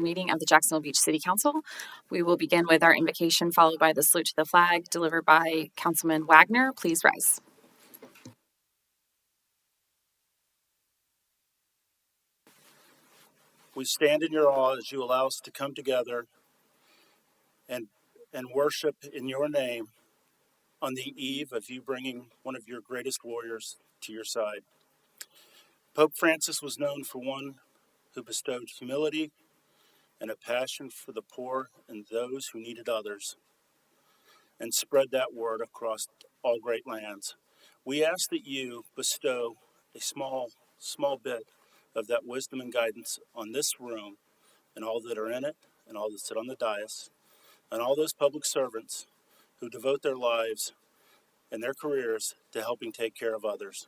meeting of the Jacksonville Beach City Council. We will begin with our invocation, followed by the salute to the flag, delivered by Councilman Wagner. Please rise. We stand in your awe as you allow us to come together and worship in your name on the eve of you bringing one of your greatest warriors to your side. Pope Francis was known for one who bestowed humility and a passion for the poor and those who needed others, and spread that word across all great lands. We ask that you bestow a small bit of that wisdom and guidance on this room and all that are in it and all that sit on the dais and all those public servants who devote their lives and their careers to helping take care of others.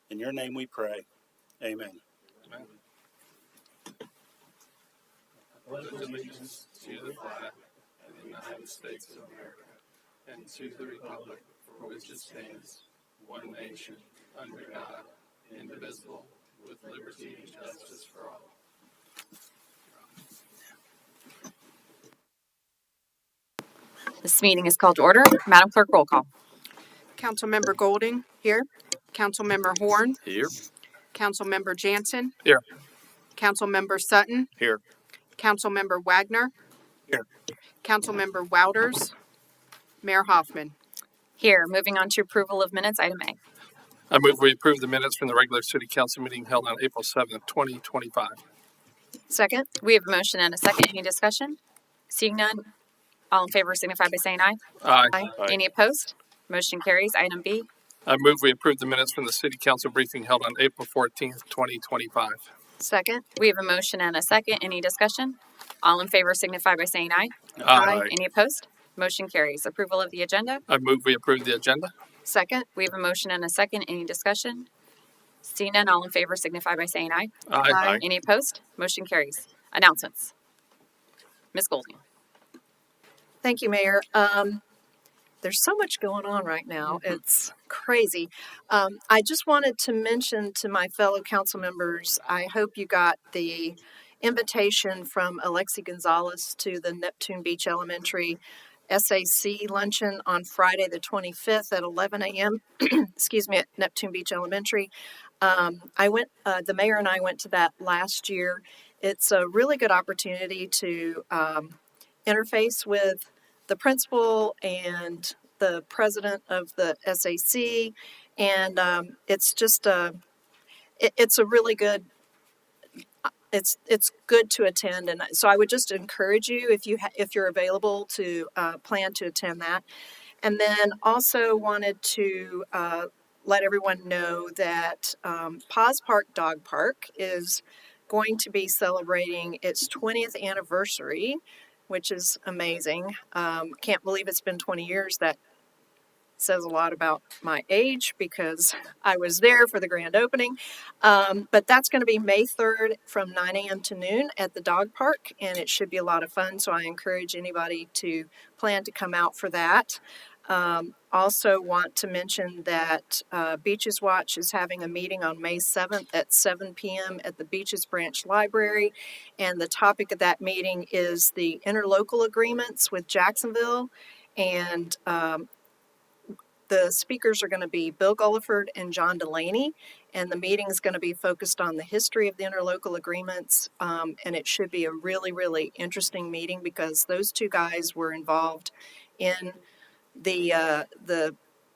In your name we pray. Amen. Amen. I pledge allegiance to the flag of the United States of America and to the republic for which it stands, one nation, under God, indivisible, with liberty and justice for all. This meeting is called to order. Madam Clerk, roll call. Councilmember Golding, here. Councilmember Horn. Here. Councilmember Jansen. Here. Councilmember Sutton. Here. Councilmember Wagner. Here. Councilmember Wouters. Mayor Hoffman. Here, moving on to approval of minutes, item A. I move we approve the minutes from the regular city council meeting held on April 7th, 2025. Second. We have a motion and a second. Any discussion? Seeing none, all in favor signify by saying aye. Aye. Any opposed? Motion carries. Item B. I move we approve the minutes from the city council briefing held on April 14th, 2025. Second. We have a motion and a second. Any discussion? All in favor signify by saying aye. Aye. Any opposed? Motion carries. Approval of the agenda. I move we approve the agenda. Second. We have a motion and a second. Any discussion? Seeing none, all in favor signify by saying aye. Aye. Any opposed? Motion carries. Announcements. Ms. Golding. Thank you, Mayor. There's so much going on right now. It's crazy. I just wanted to mention to my fellow council members, I hope you got the invitation from Alexi Gonzalez to the Neptune Beach Elementary SAC luncheon on Friday the 25th at 11 a.m. Excuse me, at Neptune Beach Elementary. The mayor and I went to that last year. It's a really good opportunity to interface with the principal and the president of the SAC, and it's just it's a really good. It's good to attend, and so I would just encourage you if you're available to plan to attend that. And then also wanted to let everyone know that Paws Park Dog Park is going to be celebrating its 20th anniversary, which is amazing. Can't believe it's been 20 years. That says a lot about my age because I was there for the grand opening. But that's going to be May 3rd from 9 a.m. to noon at the dog park, and it should be a lot of fun. So I encourage anybody to plan to come out for that. Also want to mention that Beaches Watch is having a meeting on May 7th at 7 p.m. at the Beaches Branch Library. And the topic of that meeting is the interlocal agreements with Jacksonville. And the speakers are going to be Bill Gulliford and John Delaney. And the meeting is going to be focused on the history of the interlocal agreements. And it should be a really, really interesting meeting because those two guys were involved in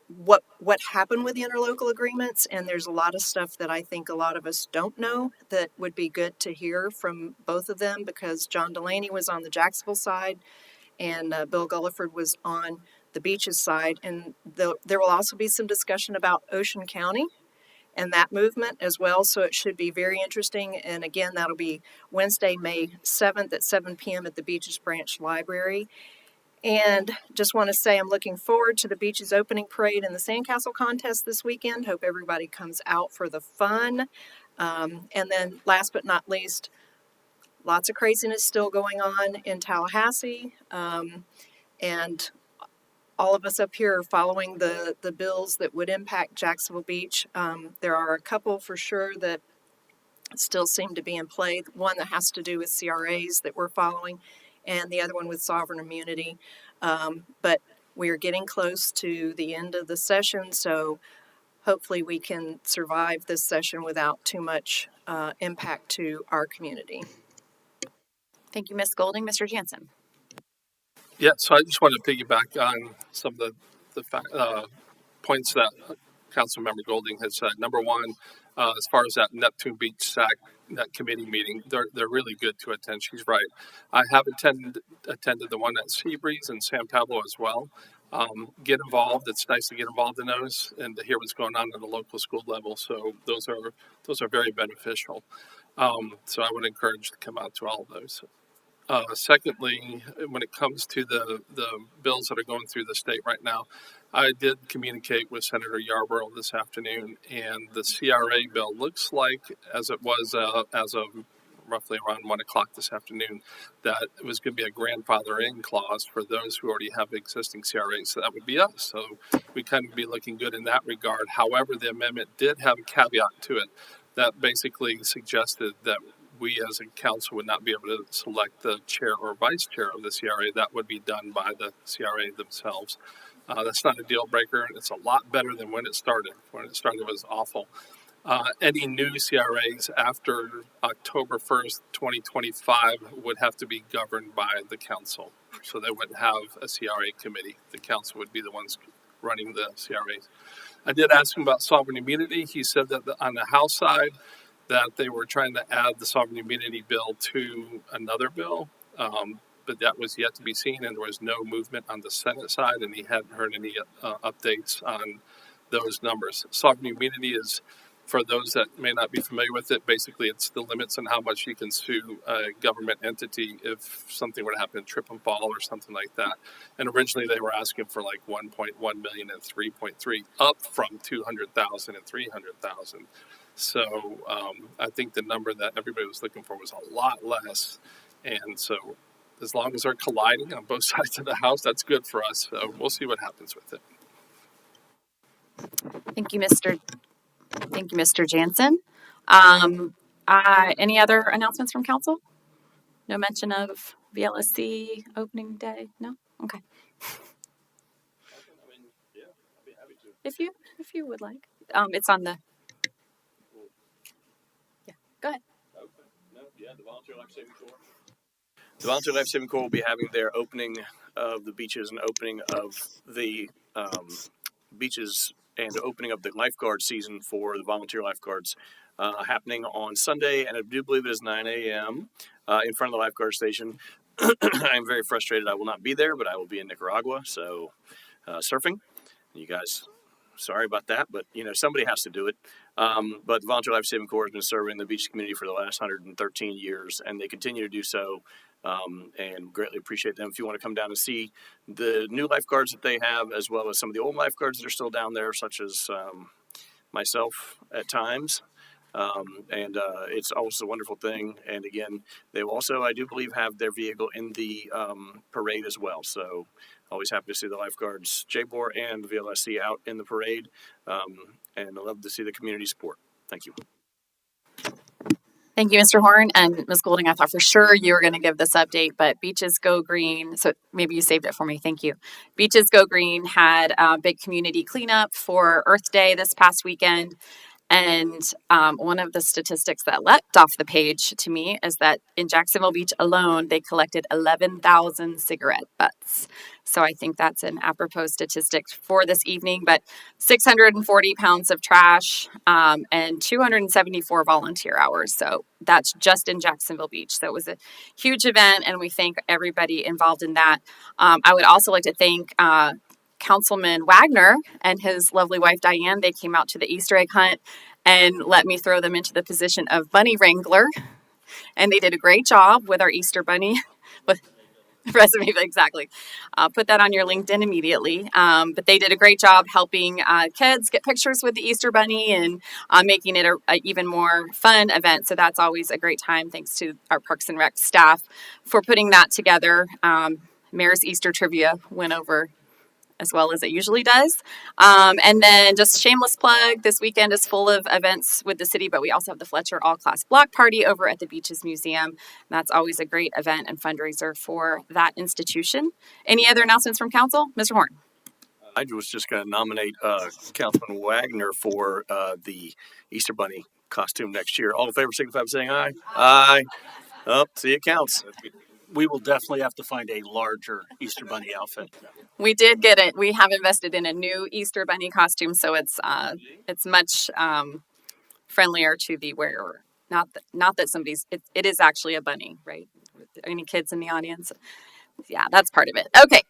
what happened with the interlocal agreements, and there's a lot of stuff that I think a lot of us don't know that would be good to hear from both of them because John Delaney was on the Jacksonville side and Bill Gulliford was on the Beaches side, and there will also be some discussion about Ocean County and that movement as well, so it should be very interesting. And again, that'll be Wednesday, May 7th at 7 p.m. at the Beaches Branch Library. And just want to say I'm looking forward to the Beaches opening parade and the Sandcastle contest this weekend. Hope everybody comes out for the fun. And then last but not least, lots of craziness still going on in Tallahassee. And all of us up here are following the bills that would impact Jacksonville Beach. There are a couple for sure that still seem to be in play. One that has to do with CRAs that we're following, and the other one with sovereign immunity. But we are getting close to the end of the session, so hopefully we can survive this session without too much impact to our community. Thank you, Ms. Golding. Mr. Jansen. Yeah, so I just wanted to piggyback on some of points that Councilmember Golding has said. Number one, as far as that Neptune Beach SAC that committee meeting, they're really good to attend. She's right. I have attended the one at Seabreeze and San Pablo as well. Get involved. It's nice to get involved in those and to hear what's going on at the local school level. So those are very beneficial. So I would encourage to come out to all of those. Secondly, when it comes to the bills that are going through the state right now, I did communicate with Senator Yarborough this afternoon, and the CRA bill looks like, as it was as of roughly around 1 o'clock this afternoon, that it was going to be a grandfather-in clause for those who already have existing CRAs. So that would be us. So we kind of be looking good in that regard. However, the amendment did have a caveat to it that basically suggested that we as a council would not be able to select the chair or vice chair of the CRA. That would be done by the CRA themselves. That's not a deal breaker. It's a lot better than when it started. When it started, it was awful. Any new CRAs after October 1st, 2025 would have to be governed by the council. So they wouldn't have a CRA committee. The council would be the ones running the CRAs. I did ask him about sovereign immunity. He said that on the House side, that they were trying to add the sovereign immunity bill to another bill, but that was yet to be seen, and there was no movement on the Senate side, and he hadn't heard any updates on those numbers. Sovereign immunity is, for those that may not be familiar with it, basically it's the limits on how much you can sue a government entity if something were to happen, trip and fall or something like that. And originally they were asking for like 1.1 million and 3.3, up from 200,000 and 300,000. So I think the number that everybody was looking for was a lot less. And so as long as they're colliding on both sides of the House, that's good for us. So we'll see what happens with it. Thank you, Mr. Jansen. Any other announcements from council? No mention of VLSC opening day? No? Okay. If you would like. It's on the... Yeah, go ahead. The Volunteer Life Saving Corps. The Volunteer Life Saving Corps will be having their opening of the beaches and opening of the beaches and the opening of the lifeguard season for the volunteer lifeguards happening on Sunday, and I do believe it is 9 a.m. In front of the lifeguard station. I'm very frustrated I will not be there, but I will be in Nicaragua, so surfing. You guys, sorry about that, but somebody has to do it. But the Volunteer Life Saving Corps has been serving the beach community for the last 113 years, and they continue to do so, and greatly appreciate them. If you want to come down and see the new lifeguards that they have, as well as some of the old lifeguards that are still down there, such as myself at times, and it's always a wonderful thing. And again, they will also, I do believe, have their vehicle in the parade as well. So always happy to see the lifeguards, JBOR and the VLSC out in the parade, and I love to see the community support. Thank you. Thank you, Mr. Horn. And Ms. Golding, I thought for sure you were going to give this update, but Beaches Go Green, so maybe you saved it for me. Thank you. Beaches Go Green had a big community cleanup for Earth Day this past weekend. And one of the statistics that leapt off the page to me is that in Jacksonville Beach alone, they collected 11,000 cigarette butts. So I think that's an apropos statistic for this evening. But 640 pounds of trash and 274 volunteer hours. So that's just in Jacksonville Beach. So it was a huge event, and we thank everybody involved in that. I would also like to thank Councilman Wagner and his lovely wife Diane. They came out to the Easter egg hunt and let me throw them into the position of bunny wrangler, and they did a great job with our Easter bunny. With resume, exactly. Put that on your LinkedIn immediately. But they did a great job helping kids get pictures with the Easter bunny and making it a even more fun event. So that's always a great time. Thanks to our Parks and Rec staff for putting that together. Mayor's Easter trivia went over as well as it usually does. And then just shameless plug, this weekend is full of events with the city, but we also have the Fletcher All Class Block Party over at the Beaches Museum. That's always a great event and fundraiser for that institution. Any other announcements from council? Mr. Horn. I was just going to nominate Councilman Wagner for the Easter Bunny costume next year. All in favor, signify by saying aye. Aye. Oh, see, it counts. We will definitely have to find a larger Easter Bunny outfit. We did get it. We have invested in a new Easter Bunny costume, so it's much friendlier to the wearer. Not that somebody's. It is actually a bunny, right? Any kids in the audience? Yeah, that's part of it. Okay.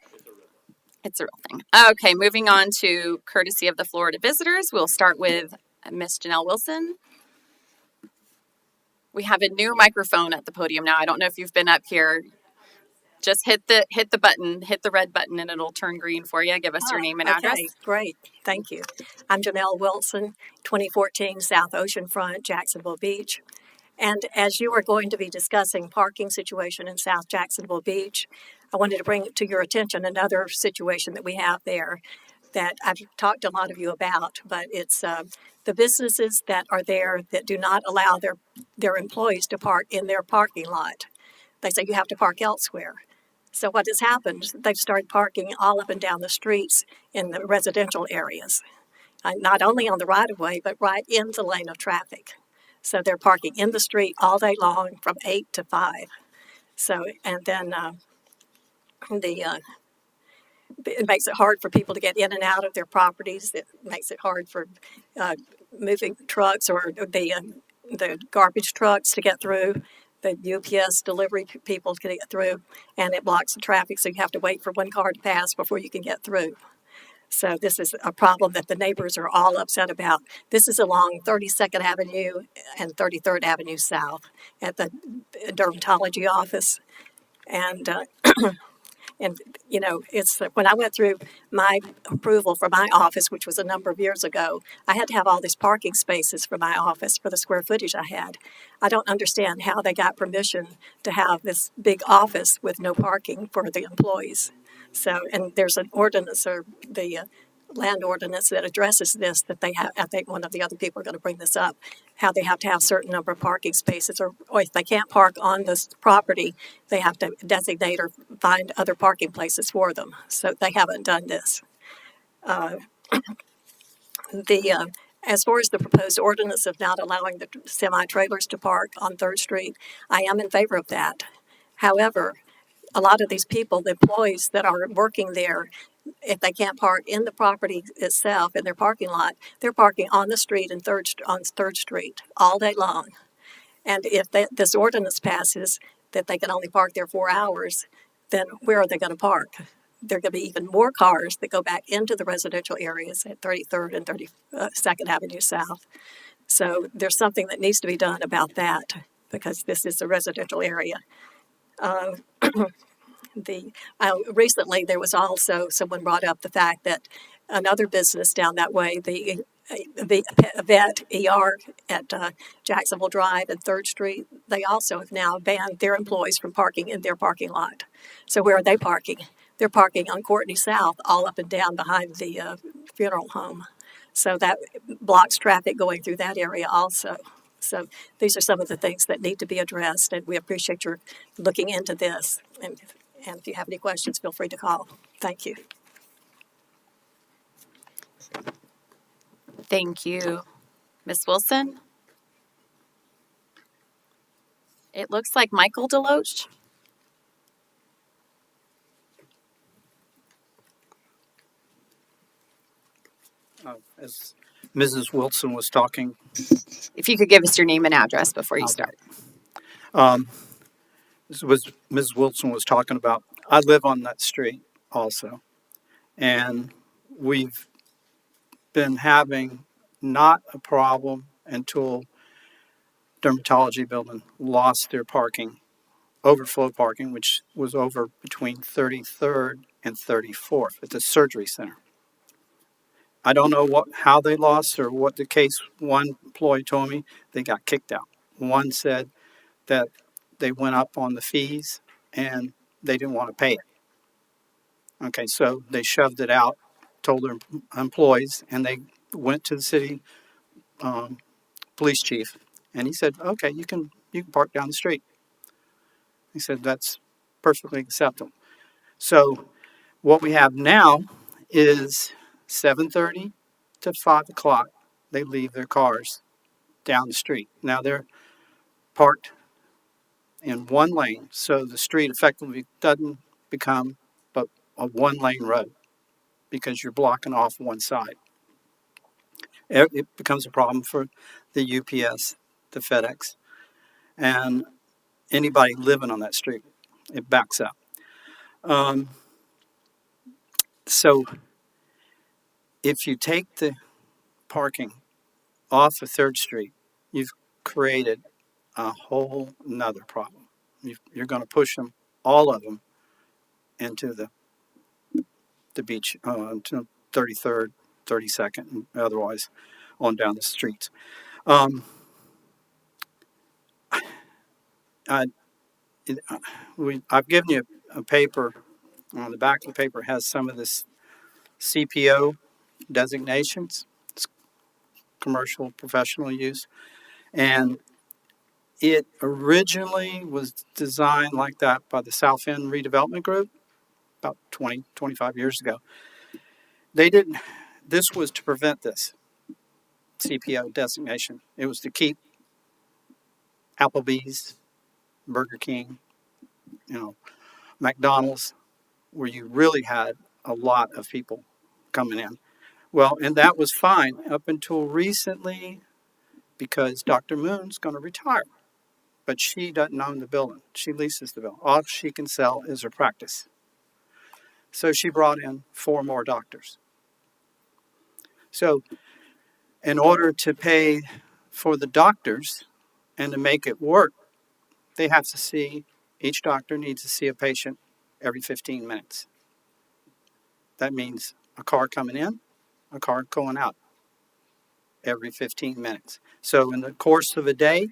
It's a real thing. Okay, moving on to courtesy of the Florida visitors. We'll start with Miss Janelle Wilson. We have a new microphone at the podium now. I don't know if you've been up here. Just hit the button, hit the red button, and it'll turn green for you. Give us your name and address. Okay, great. Thank you. I'm Janelle Wilson, 2014 South Oceanfront, Jacksonville Beach. And as you are going to be discussing parking situation in South Jacksonville Beach, I wanted to bring to your attention another situation that we have there that I've talked to a lot of you about, but it's the businesses that are there that do not allow their employees to park in their parking lot. They say you have to park elsewhere. So what has happened, they've started parking all up and down the streets in the residential areas, not only on the right-of-way, but right in the lane of traffic. So they're parking in the street all day long from 8 to 5. So, and then it makes it hard for people to get in and out of their properties. It makes it hard for moving trucks or the garbage trucks to get through, the UPS delivery people to get through, and it blocks the traffic, so you have to wait for one car to pass before you can get through. So this is a problem that the neighbors are all upset about. This is along 32nd Avenue and 33rd Avenue South at the dermatology office. And, and you know, it's when I went through my approval for my office, which was a number of years ago, I had to have all these parking spaces for my office for the square footage I had. I don't understand how they got permission to have this big office with no parking for the employees. So, and there's an ordinance or the land ordinance that addresses this, that they have, I think one of the other people are going to bring this up, how they have to have a certain number of parking spaces, or if they can't park on this property, they have to designate or find other parking places for them. So they haven't done this. As far as the proposed ordinance of not allowing the semi-trailers to park on 3rd Street, I am in favor of that. However, a lot of these people, the employees that are working there, if they can't park in the property itself, in their parking lot, they're parking on the street on 3rd Street all day long. And if this ordinance passes that they can only park there 4 hours, then where are they going to park? There are going to be even more cars that go back into the residential areas at 33rd and 32nd Avenue South. So there's something that needs to be done about that because this is a residential area. Recently there was also someone brought up the fact that another business down that way, the Vet ER at Jacksonville Drive and 3rd Street, they also have now banned their employees from parking in their parking lot. So where are they parking? They're parking on Courtney South, all up and down behind the funeral home. So that blocks traffic going through that area also. So these are some of the things that need to be addressed, and we appreciate your looking into this. And if you have any questions, feel free to call. Thank you. Thank you. Ms. Wilson? It looks like Michael Deloach. As Mrs. Wilson was talking, If you could give us your name and address before you start. this was Mrs. Wilson was talking about. I live on that street also, and we've been having not a problem until dermatology building lost their parking, overflow parking, which was over between 33rd and 34th at the surgery center. I don't know how they lost or what the case. One employee told me they got kicked out. One said that they went up on the fees and they didn't want to pay it. Okay, so they shoved it out, told their employees, and they went to the city police chief, and he said, "Okay, you can park down the street." He said that's perfectly acceptable. So what we have now is 7:30 to 5 o'clock. They leave their cars down the street. Now they're parked in one lane, so the street effectively doesn't become but a one-lane road because you're blocking off one side. It becomes a problem for the UPS, the FedEx, and anybody living on that street. It backs up. Um, so if you take the parking off of Third Street, you've created a whole nother problem. You're going to push them, all of them, into the beach, to 33rd, 32nd, and otherwise on down the streets. Um, I, I've given you a paper. On the back of the paper has some of this CPO designations. It's commercial professional use. And it originally was designed like that by the South End Redevelopment Group about 20, 25 years ago. They didn't, this was to prevent this CPO designation. It was to keep Applebee's, Burger King, McDonald's, where you really had a lot of people coming in. Well, and that was fine up until recently because Dr. Moon's going to retire. But she doesn't own the building. She leases the building. All she can sell is her practice. So she brought in 4 more doctors. So in order to pay for the doctors and to make it work, they have to see, each doctor needs to see a patient every 15 minutes. That means a car coming in, a car going out every 15 minutes. So in the course of a day,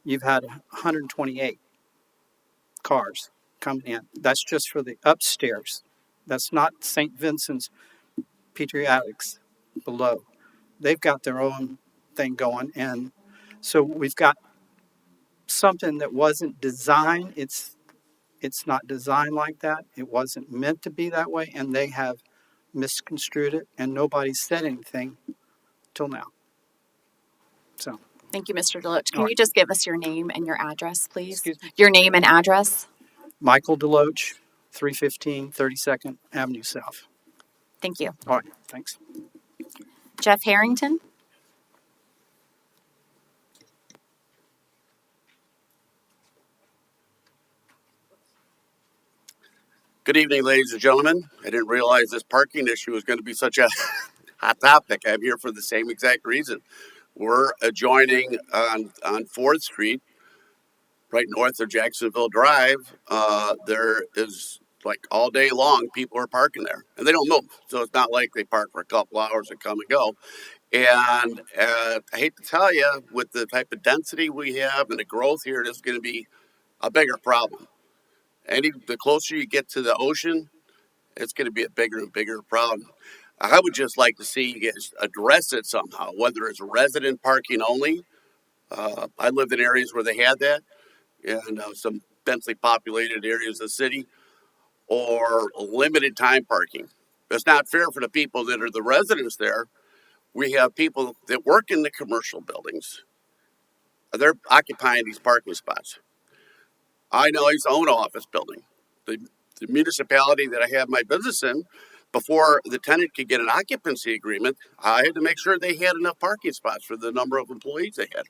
you've had 128 cars coming in. That's just for the upstairs. That's not St. Vincent's Pediatrics below. They've got their own thing going. And so we've got something that wasn't designed. It's not designed like that. It wasn't meant to be that way. And they have misconstrued it. And nobody's said anything till now. So. Thank you, Mr. Deloach. Can All you right. just give us your name and your address, please? Excuse me? Your name and address. Michael Deloach, 315 32nd Avenue South. Thank you. All right, thanks. Jeff Harrington. Good evening, ladies and gentlemen. I didn't realize this parking issue was going to be such a hot topic. I'm here for the same exact reason. We're adjoining on 4th Street, right north of Jacksonville Drive. There is, like, all day long, people are parking there, and they don't move. So it's not like they park for a couple hours and come and go. And I hate to tell you, with the type of density we have and the growth here, this is going to be a bigger problem. The closer you get to the ocean, it's going to be a bigger and bigger problem. I would just like to see you guys address it somehow, whether it's resident parking only. I lived in areas where they had that, and some densely populated areas of the city, or limited time parking. It's not fair for the people that are the residents there. We have people that work in the commercial buildings. They're occupying these parking spots. I know he's own office building. The municipality that I have my business in, before the tenant could get an occupancy agreement, I had to make sure they had enough parking spots for the number of employees they had.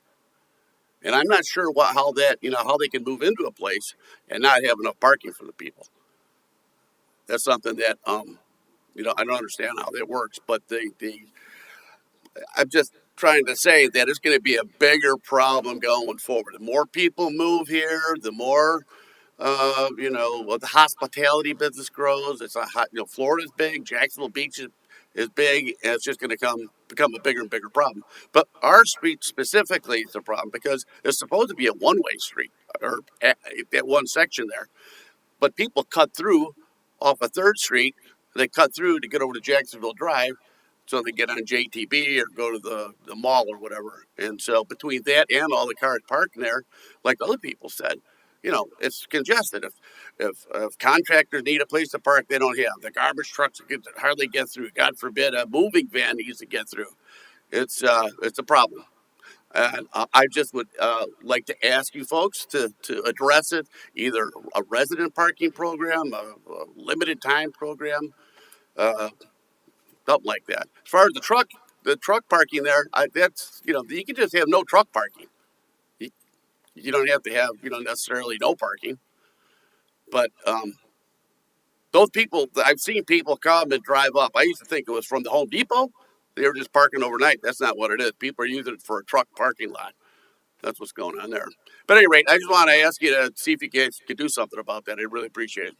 And I'm not sure how they can move into a place and not have enough parking for the people. That's something that I don't understand how that works. But I'm just trying to say that it's going to be a bigger problem going forward. The more people move here, the more, the hospitality business grows. Florida's big, Jacksonville Beach is big, and it's just going to become a bigger and bigger problem. But our street specifically is a problem because it's supposed to be a one-way street, or that one section there. But people cut through off of 3rd Street. They cut through to get over to Jacksonville Drive so they get on JTB or go to the mall or whatever. And so between that and all the cars parked there, like other people said, you know, it's congested. If contractors need a place to park, they don't have. The garbage trucks can hardly get through. God forbid a moving van needs to get through. It's a problem. And I just would like to ask you folks to address it, either a resident parking program, a limited time program, something like that. As far as the truck parking there, that's, you know, you can just have no truck parking. You don't have to have, you know, necessarily no parking. But those people, I've seen people come and drive up. I used to think it was from the Home Depot. They were just parking overnight. That's not what it is. People are using it for a truck parking lot. That's what's going on there. But at any rate, I just want to ask you to see if you guys could do something about that. I really appreciate it.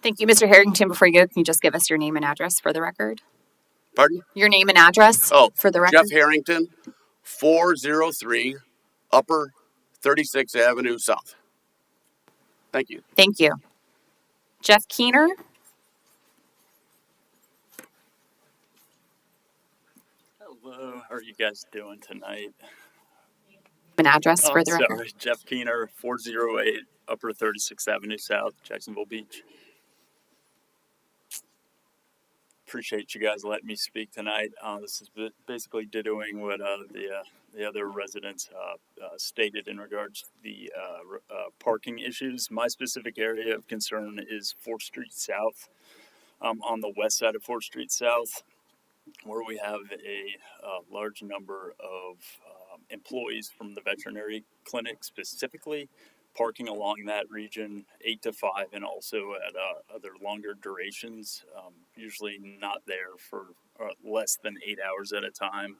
Thank you, Mr. Harrington. Before you go, can you just give us your name and address for the record? Pardon? Your name and address for the record? Jeff Harrington, 403 Upper 36th Avenue South. Thank you. Thank you. Jeff Keener? Hello, how are you guys doing tonight? An address for the record? Sorry, Jeff Keener, 408 Upper 36th Avenue South, Jacksonville Beach. Appreciate you guys letting me speak tonight. This is basically dittoing what the other residents stated in regards to the parking issues. My specific area of concern is 4th Street South, on the west side of 4th Street South, where we have a large number of employees from the veterinary clinic specifically parking along that region 8 to 5 and also at other longer durations, usually not there for less than 8 hours at a time.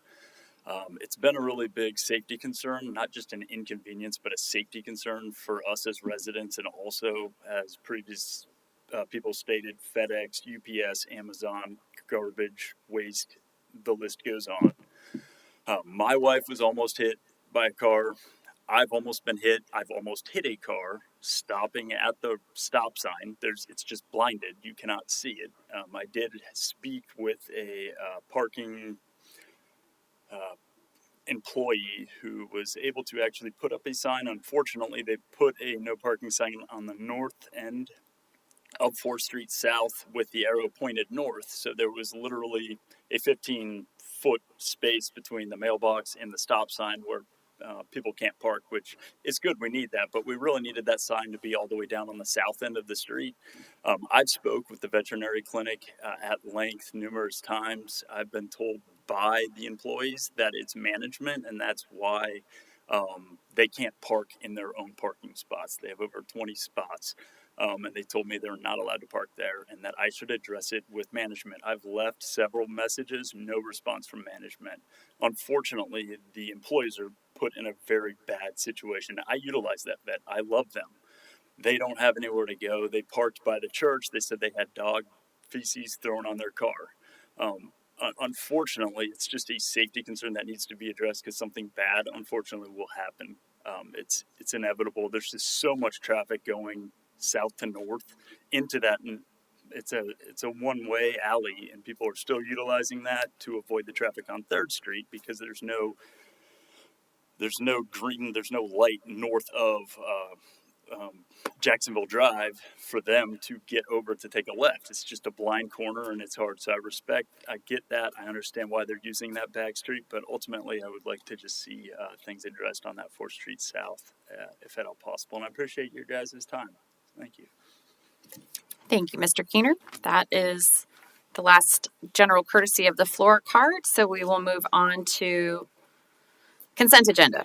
It's been a really big safety concern, not just an inconvenience, but a safety concern for us as residents, and also, as previous people stated, FedEx, UPS, Amazon, garbage, waste, the list goes on. My wife was almost hit by a car. I've almost been hit. I've almost hit a car stopping at the stop sign. It's just blinded. You cannot see it. I did speak with a parking employee who was able to actually put up a sign. Unfortunately, they put a no parking sign on the north end of 4th Street South with the arrow pointed north. So there was literally a 15-foot space between the mailbox and the stop sign where people can't park, which is good. We need that, but we really needed that sign to be all the way down on the south end of the street. I've spoke with the veterinary clinic at length numerous times. I've been told by the employees that it's management, and that's why they can't park in their own parking spots. They have over 20 spots. And they told me they're not allowed to park there and that I should address it with management. I've left several messages, no response from management. Unfortunately, the employees are put in a very bad situation. I utilize that vet. I love them. They don't have anywhere to go. They parked by the church. They said they had dog feces thrown on their car. Unfortunately, it's just a safety concern that needs to be addressed because something bad, unfortunately, will happen. It's inevitable. There's just so much traffic going south to north into that, and it's a one-way alley, and people are still utilizing that to avoid the traffic on 3rd Street because there's no light north of Jacksonville Drive for them to get over to take a left. It's just a blind corner and it's hard. So I get that. I understand why they're using that back street, but ultimately I would like to just see things addressed on that 4th Street South, if at all possible. And I appreciate your guys' time. Thank you. Thank you, Mr. Keener. That is the last general courtesy of the floor card. So we will move on to consent agenda.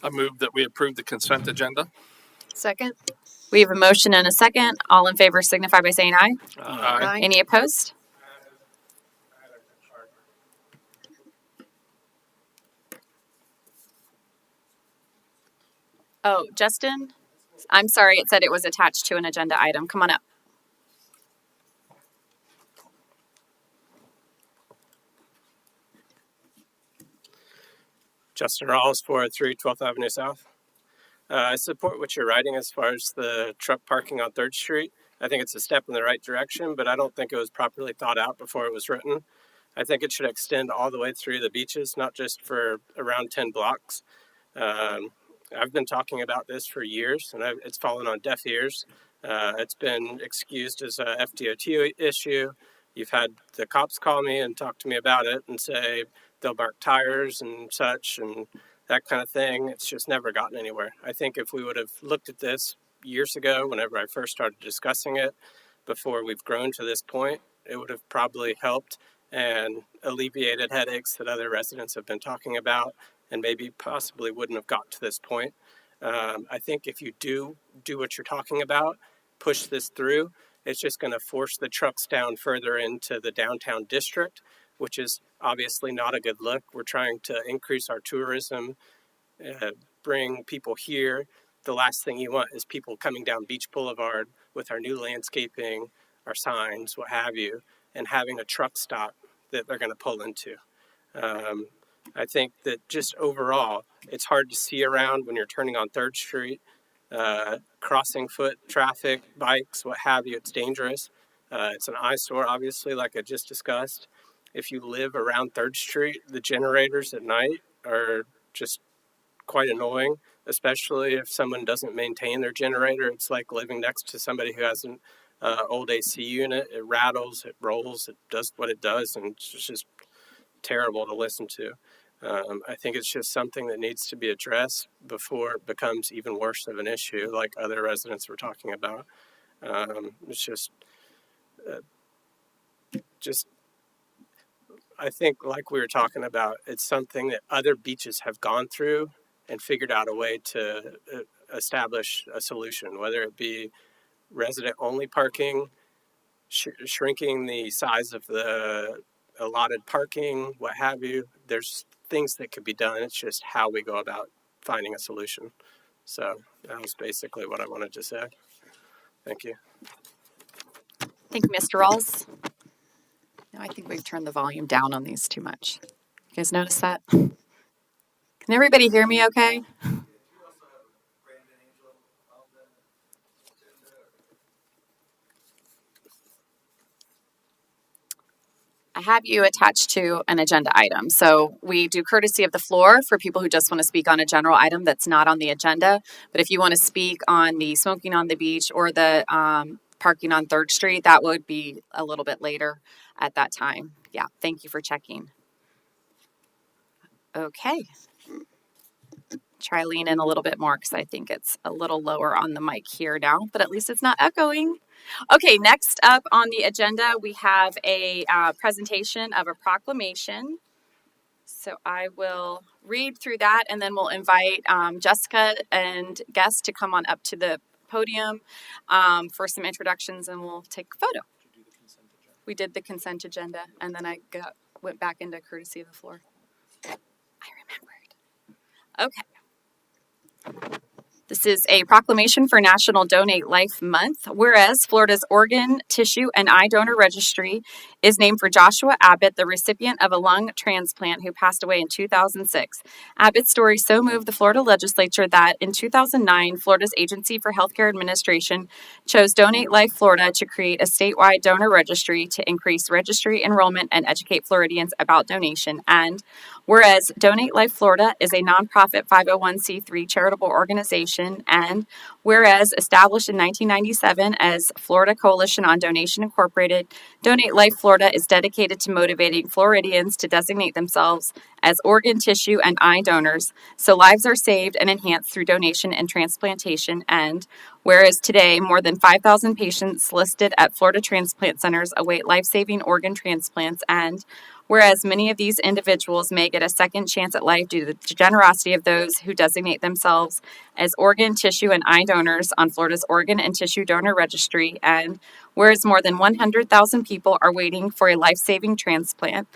I move that we approve the consent agenda. Second? We have a motion and a second. All in favor signify by saying aye. Aye. Any opposed? Oh, Justin? I'm sorry, it said it was attached to an agenda item. Come on up. Justin Rawls, 403 12th Avenue South. I support what you're writing as far as the truck parking on 3rd Street. I think it's a step in the right direction, but I don't think it was properly thought out before it was written. I think it should extend all the way through the beaches, not just for around 10 blocks. I've been talking about this for years, and it's fallen on deaf ears. It's been excused as a FDOT issue. You've had the cops call me and talk to me about it and say they'll mark tires and such and that kind of thing. It's just never gotten anywhere. I think if we would have looked at this years ago, whenever I first started discussing it, before we've grown to this point, it would have probably helped and alleviated headaches that other residents have been talking about and maybe possibly wouldn't have got to this point. I think if you do what you're talking about, push this through, it's just going to force the trucks down further into the downtown district, which is obviously not a good look. We're trying to increase our tourism, bring people here. The last thing you want is people coming down Beach Boulevard with our new landscaping, our signs, what have you, and having a truck stop that they're going to pull into. I think that just overall, it's hard to see around when you're turning on 3rd Street, crossing foot traffic, bikes, what have you. It's dangerous. It's an eyesore, obviously, like I just discussed. If you live around 3rd Street, the generators at night are just quite annoying, especially if someone doesn't maintain their generator. It's like living next to somebody who has an old AC unit. It rattles, it rolls, it does what it does, and it's just terrible to listen to. I think it's just something that needs to be addressed before it becomes even worse of an issue, like other residents were talking about. It's just, I think, like we were talking about, it's something that other beaches have gone through and figured out a way to establish a solution, whether it be resident-only parking, shrinking the size of the allotted parking, what have you. There's things that could be done. It's just how we go about finding a solution. So that was basically what I wanted to say. Thank you. Thank you, Mr. Rawls. No, I think we've turned the volume down on these too much. You guys notice that? Can everybody hear me okay? I have you attached to an agenda item. So we do courtesy of the floor for people who just want to speak on a general item that's not on the agenda. But if you want to speak on the smoking on the beach or the parking on 3rd Street, that would be a little bit later at that time. Yeah, thank you for checking. Okay. Try lean in a little bit more because I think it's a little lower on the mic here now, but at least it's not echoing. Okay, next up on the agenda, we have a presentation of a proclamation. So I will read through that and then we'll invite Jessica and guests to come on up to the podium for some introductions and we'll take a photo. We did the consent agenda and then I went back into courtesy of the floor. I remembered. Okay. This is a proclamation for National Donate Life Month, whereas Florida's Organ, Tissue, and Eye Donor Registry is named for Joshua Abbott, the recipient of a lung transplant who passed away in 2006. Abbott's story so moved the Florida legislature that in 2009, Florida's Agency for Healthcare Administration chose Donate Life Florida to create a statewide donor registry to increase registry enrollment and educate Floridians about donation. And whereas Donate Life Florida is a nonprofit 501c3 charitable organization, and whereas established in 1997 as Florida Coalition on Donation Incorporated, Donate Life Florida is dedicated to motivating Floridians to designate themselves as organ, tissue, and eye donors so lives are saved and enhanced through donation and transplantation. And whereas today more than 5,000 patients listed at Florida transplant centers await life-saving organ transplants, and whereas many of these individuals may get a second chance at life due to the generosity of those who designate themselves as organ, tissue, and eye donors on Florida's Organ and Tissue Donor Registry, and whereas more than 100,000 people are waiting for a life-saving transplant,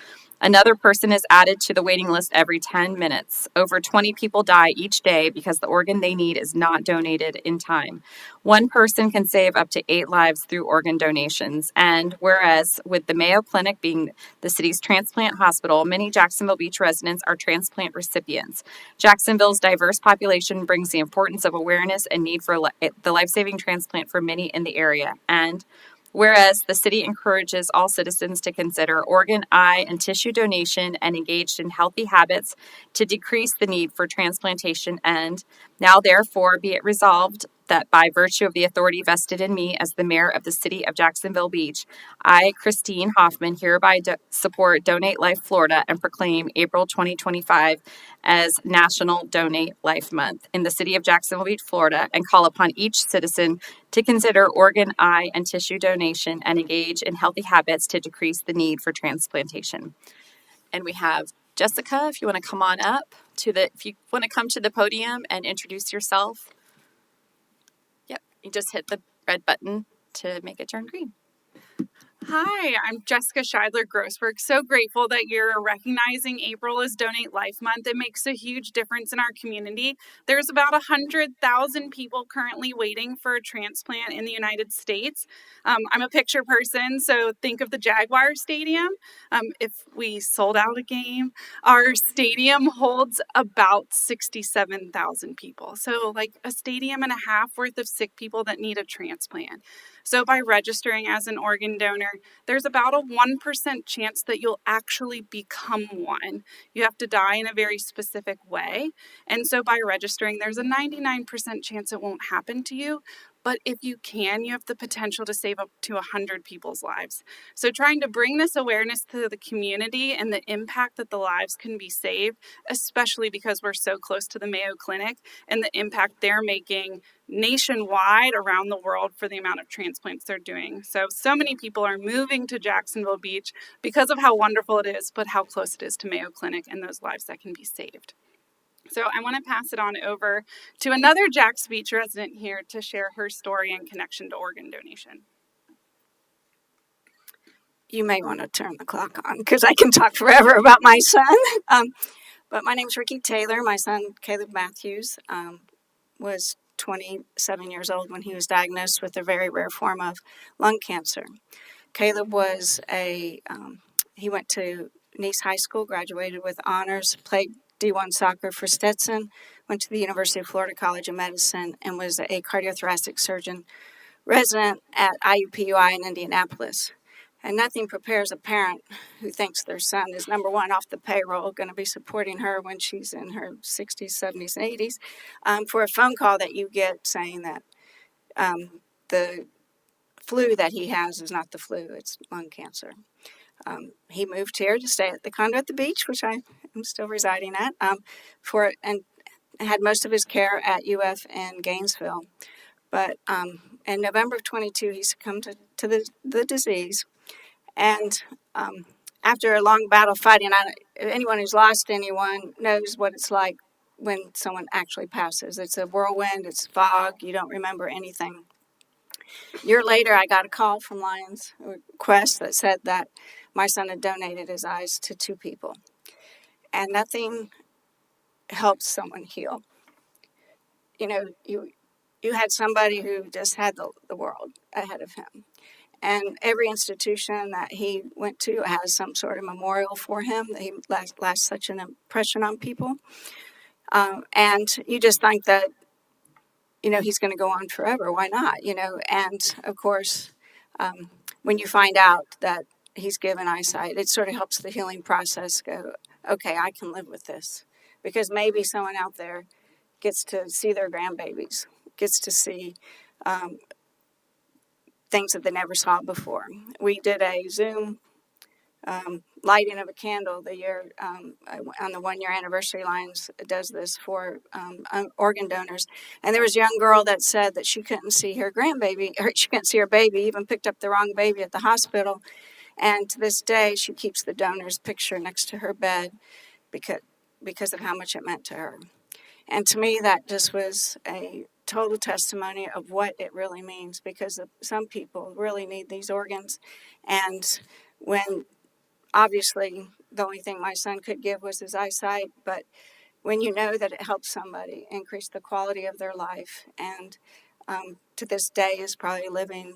Another person is added to the waiting list every 10 minutes. Over 20 people die each day because the organ they need is not donated in time. One person can save up to 8 lives through organ donations. And whereas, with the Mayo Clinic being the city's transplant hospital, many Jacksonville Beach residents are transplant recipients. Jacksonville's diverse population brings the importance of awareness and need for the life-saving transplant for many in the area. And whereas the city encourages all citizens to consider organ, eye, and tissue donation and engaged in healthy habits to decrease the need for transplantation, and now therefore be it resolved that by virtue of the authority vested in me as the mayor of the city of Jacksonville Beach, I, Christine Hoffman, hereby support Donate Life Florida and proclaim April 2025 as National Donate Life Month in the city of Jacksonville Beach, Florida, and call upon each citizen to consider organ, eye, and tissue donation and engage in healthy habits to decrease the need for transplantation. And we have Jessica, if you want to come on up if you want to come to the podium and introduce yourself. Yep, you just hit the red button to make it turn green. Hi, I'm Jessica Scheidler Grossberg. So grateful that you're recognizing April as Donate Life Month. It makes a huge difference in our community. There's about 100,000 people currently waiting for a transplant in the United States. I'm a picture person, so think of the Jaguar Stadium. If we sold out a game, our stadium holds about 67,000 people. So like a stadium and a half worth of sick people that need a transplant. So by registering as an organ donor, there's about a 1% chance that you'll actually become one. You have to die in a very specific way. And so by registering, there's a 99% chance it won't happen to you. But if you can, you have the potential to save up to 100 people's lives. So trying to bring this awareness to the community and the impact that the lives can be saved, especially because we're so close to the Mayo Clinic and the impact they're making nationwide around the world for the amount of transplants they're doing. So many people are moving to Jacksonville Beach because of how wonderful it is, but how close it is to Mayo Clinic and those lives that can be saved. So I want to pass it on over to another Jacks Beach resident here to share her story and connection to organ donation. You may want to turn the clock on because I can talk forever about my son. But my name's Ricky Taylor. My son, Caleb Matthews, was 27 years old when he was diagnosed with a very rare form of lung cancer. Caleb was he went to Nice High School, graduated with honors, played D1 soccer for Stetson, went to the University of Florida College of Medicine, and was a cardiothoracic surgeon resident at IUPUI in Indianapolis. And nothing prepares a parent who thinks their son is number one off the payroll, going to be supporting her when she's in her 60s, 70s, and 80s, for a phone call that you get saying that the flu that he has is not the flu, it's lung cancer. He moved here to stay at the condo at the beach, which I am still residing at, and had most of his care at UF in Gainesville. But in November of 22, he succumbed to the disease. And after a long battle fighting, anyone who's lost anyone knows what it's like when someone actually passes. It's a whirlwind, it's fog, you don't remember anything. A year later, I got a call from Lions Quest that said that my son had donated his eyes to 2 people. And nothing helps someone heal. You know, you had somebody who just had the world ahead of him. And every institution that he went to has some sort of memorial for him. He left such an impression on people. And you just think that, you know, he's going to go on forever. Why not? You know, and of course, when you find out that he's given eyesight, it sort of helps the healing process go, okay, I can live with this. Because maybe someone out there gets to see their grandbabies, gets to see things that they never saw before. We did a Zoom lighting of a candle the year on the 1-year anniversary. Lions does this for organ donors. And there was a young girl that said that she couldn't see her grandbaby, or she couldn't see her baby, even picked up the wrong baby at the hospital. And to this day, she keeps the donor's picture next to her bed because of how much it meant to her. And to me, that just was a total testimony of what it really means, because some people really need these organs. And when obviously the only thing my son could give was his eyesight, but when you know that it helps somebody increase the quality of their life, and to this day is probably living,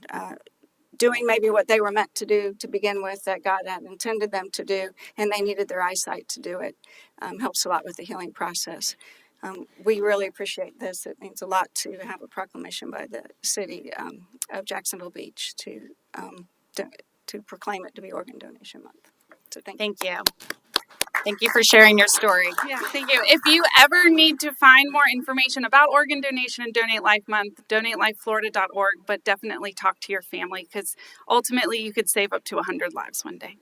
doing maybe what they were meant to do to begin with, that God had intended them to do, and they needed their eyesight to do it, helps a lot with the healing process. We really appreciate this. It means a lot to have a proclamation by the city of Jacksonville Beach to proclaim it to be Organ Donation Month. So thank you. Thank you. Thank you for sharing your story. Yeah, thank you. If you ever need to find more information about organ donation and Donate Life Month, donatelifeflorida.org, but definitely talk to your family because ultimately you could save up to 100 lives one day.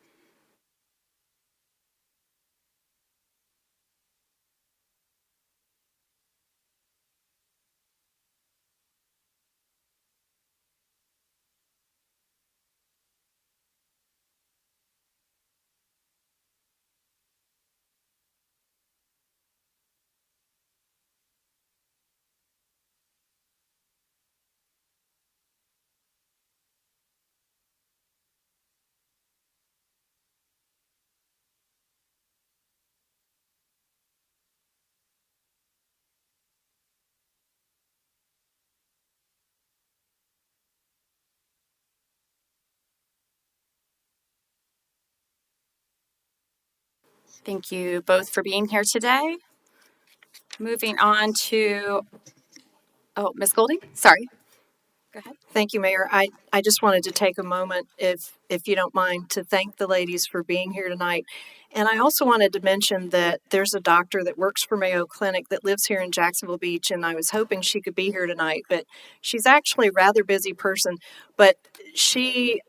Thank you both for being here today. Moving on to, Ms. Golding, sorry. Go ahead. Thank you, Mayor. I just wanted to take a moment, if you don't mind, to thank the ladies for being here tonight. And I also wanted to mention that there's a doctor that works for Mayo Clinic that lives here in Jacksonville Beach, and I was hoping she could be here tonight, but she's actually a rather busy person. But she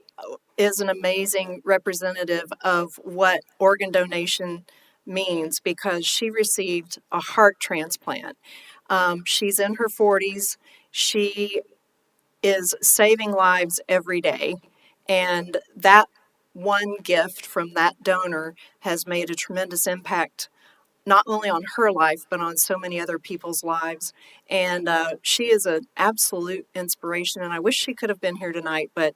is an amazing representative of what organ donation means because she received a heart transplant. She's in her 40s. She is saving lives every day. And that one gift from that donor has made a tremendous impact, not only on her life, but on so many other people's lives. And she is an absolute inspiration. And I wish she could have been here tonight, but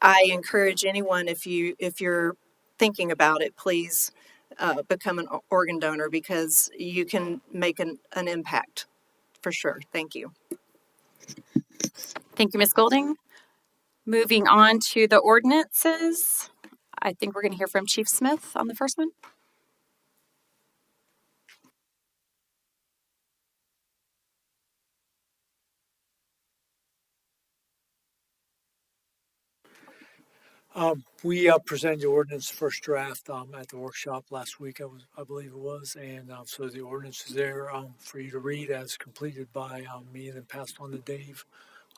I encourage anyone, if you're thinking about it, please become an organ donor because you can make an impact for sure. Thank you. Thank you, Ms. Golding. Moving on to the ordinances. I think we're going to hear from Chief Smith on the first one. We presented the ordinance first draft at the workshop last week, I believe it was, and so the ordinance is there for you to read as completed by me and then passed on to Dave.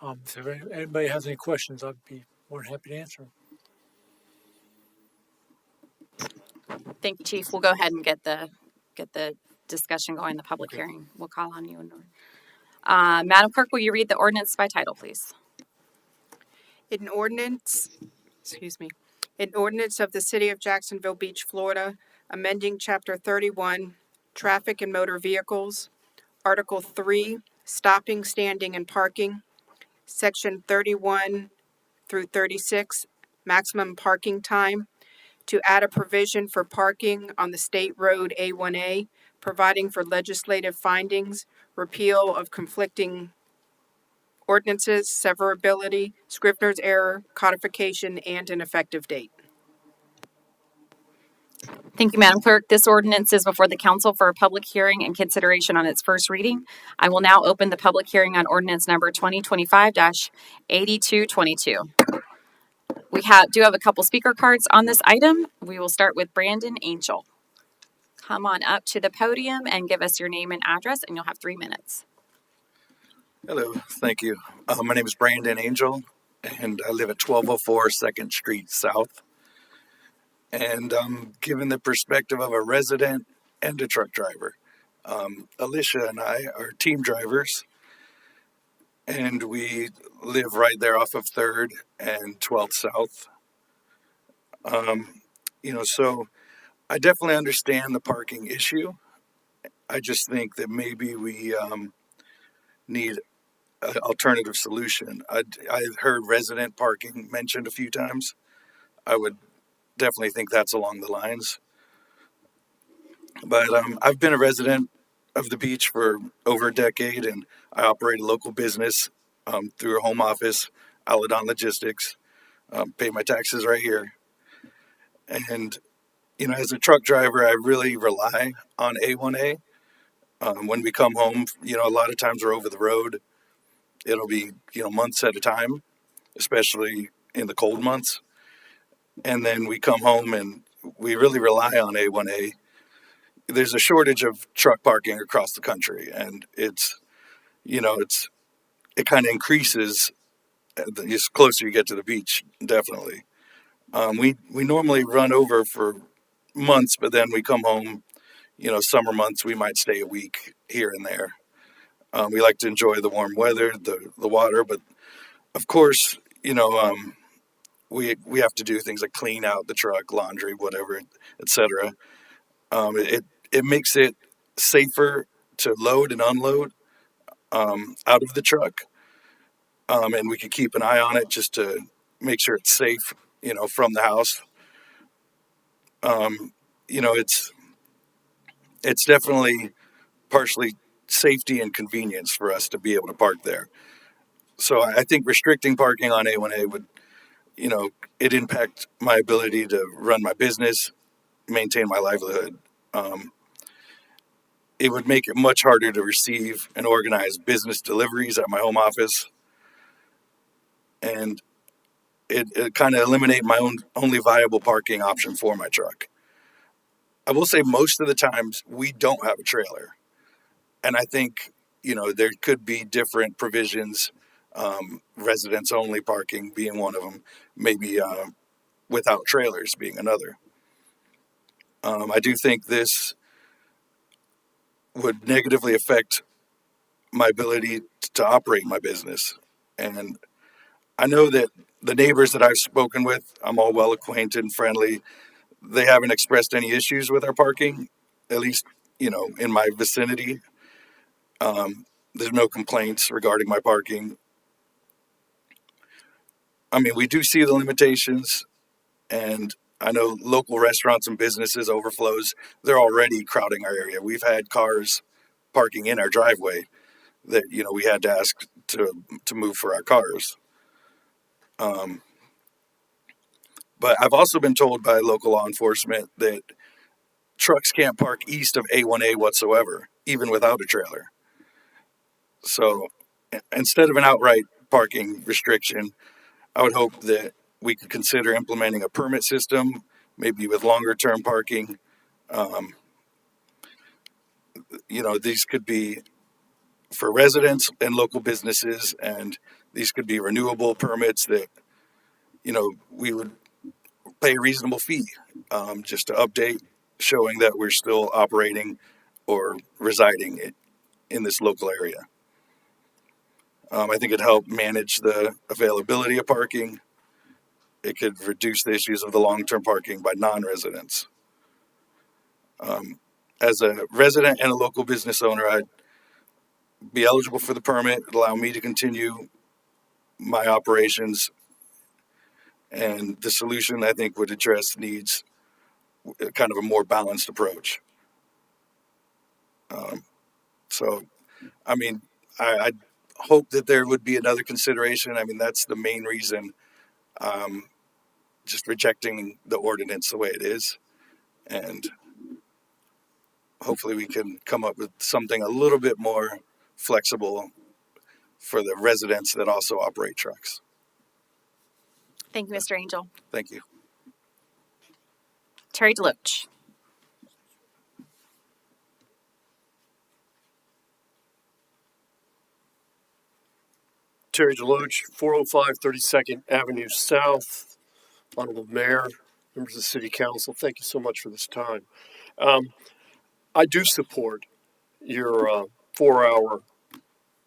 If anybody has any questions, I'd be more than happy to answer them. Thank you, Chief. We'll go ahead and get the discussion going, the public hearing. We'll call on you. Madam Clerk, will you read the ordinance by title, please? An ordinance of the City of Jacksonville Beach, Florida, amending Chapter 31, Traffic and Motor Vehicles, Article 3, Stopping, Standing, and Parking, Section 31 through 36, Maximum Parking Time, to add a provision for parking on the State Road A1A, providing for legislative findings, repeal of conflicting ordinances, severability, Scrivener's error, codification, and an effective date. Thank you, Madam Clerk. This ordinance is before the council for a public hearing and consideration on its first reading. I will now open the public hearing on ordinance number 2025-8222. We do have a couple speaker cards on this item. We will start with Brandon Angel. Come on up to the podium and give us your name and address, and you'll have 3 minutes. Hello, thank you. My name is Brandon Angel, and I live at 1204 2nd Street South. And given the perspective of a resident and a truck driver, Alicia and I are team drivers, and we live right there off of 3rd and 12th South. So I definitely understand the parking issue. I just think that maybe we need an alternative solution. I've heard resident parking mentioned a few times. I would definitely think that's along the lines. But I've been a resident of the beach for over a decade, and I operate a local business through a home office, Aladon Logistics. Pay my taxes right here. And, you know, as a truck driver, I really rely on A1A. When we come home, you know, a lot of times we're over the road. It'll be, you know, months at a time, especially in the cold months. And then we come home and we really rely on A1A. There's a shortage of truck parking across the country, and it's, you know, it kind of increases the closer you get to the beach, definitely. We normally run over for months, but then we come home, you know, summer months, we might stay a week here and there. We like to enjoy the warm weather, the water, but of course, you know, we have to do things like clean out the truck, laundry, whatever, etc. It makes it safer to load and unload out of the truck, and we can keep an eye on it just to make sure it's safe, you know, from the house. You know, it's definitely partially safety and convenience for us to be able to park there. So I think restricting parking on A1A would, you know, it impact my ability to run my business, maintain my livelihood. It would make it much harder to receive and organize business deliveries at my home office. And it kind of eliminate my only viable parking option for my truck. I will say most of the times we don't have a trailer. And I think, you know, there could be different provisions, residents only parking being one of them, maybe without trailers being another. I do think this would negatively affect my ability to operate my business. And I know that the neighbors that I've spoken with, I'm all well acquainted and friendly. They haven't expressed any issues with our parking, at least, you know, in my vicinity. There's no complaints regarding my parking. I mean, we do see the limitations, and I know local restaurants and businesses overflows. They're already crowding our area. We've had cars parking in our driveway that, you know, we had to ask to move for our cars. But I've also been told by local law enforcement that trucks can't park east of A1A whatsoever, even without a trailer. So instead of an outright parking restriction, I would hope that we could consider implementing a permit system, maybe with longer term parking. You know, these could be for residents and local businesses, and these could be renewable permits that, you know, we would pay a reasonable fee just to update, showing that we're still operating or residing in this local area. I think it'd help manage the availability of parking. It could reduce the issues of the long-term parking by non-residents. As a resident and a local business owner, I'd be eligible for the permit, allow me to continue my operations, and the solution, I think, would address needs, kind of a more balanced approach. So, I mean, I hope that there would be another consideration. I mean, that's the main reason just rejecting the ordinance the way it is. And hopefully we can come up with something a little bit more flexible for the residents that also operate trucks. Thank you, Mr. Angel. Thank you. Terry DeLoach. Terry DeLoach, 405 32nd Avenue South. Honorable Mayor, members of the City Council, thank you so much for this time. I do support your 4-hour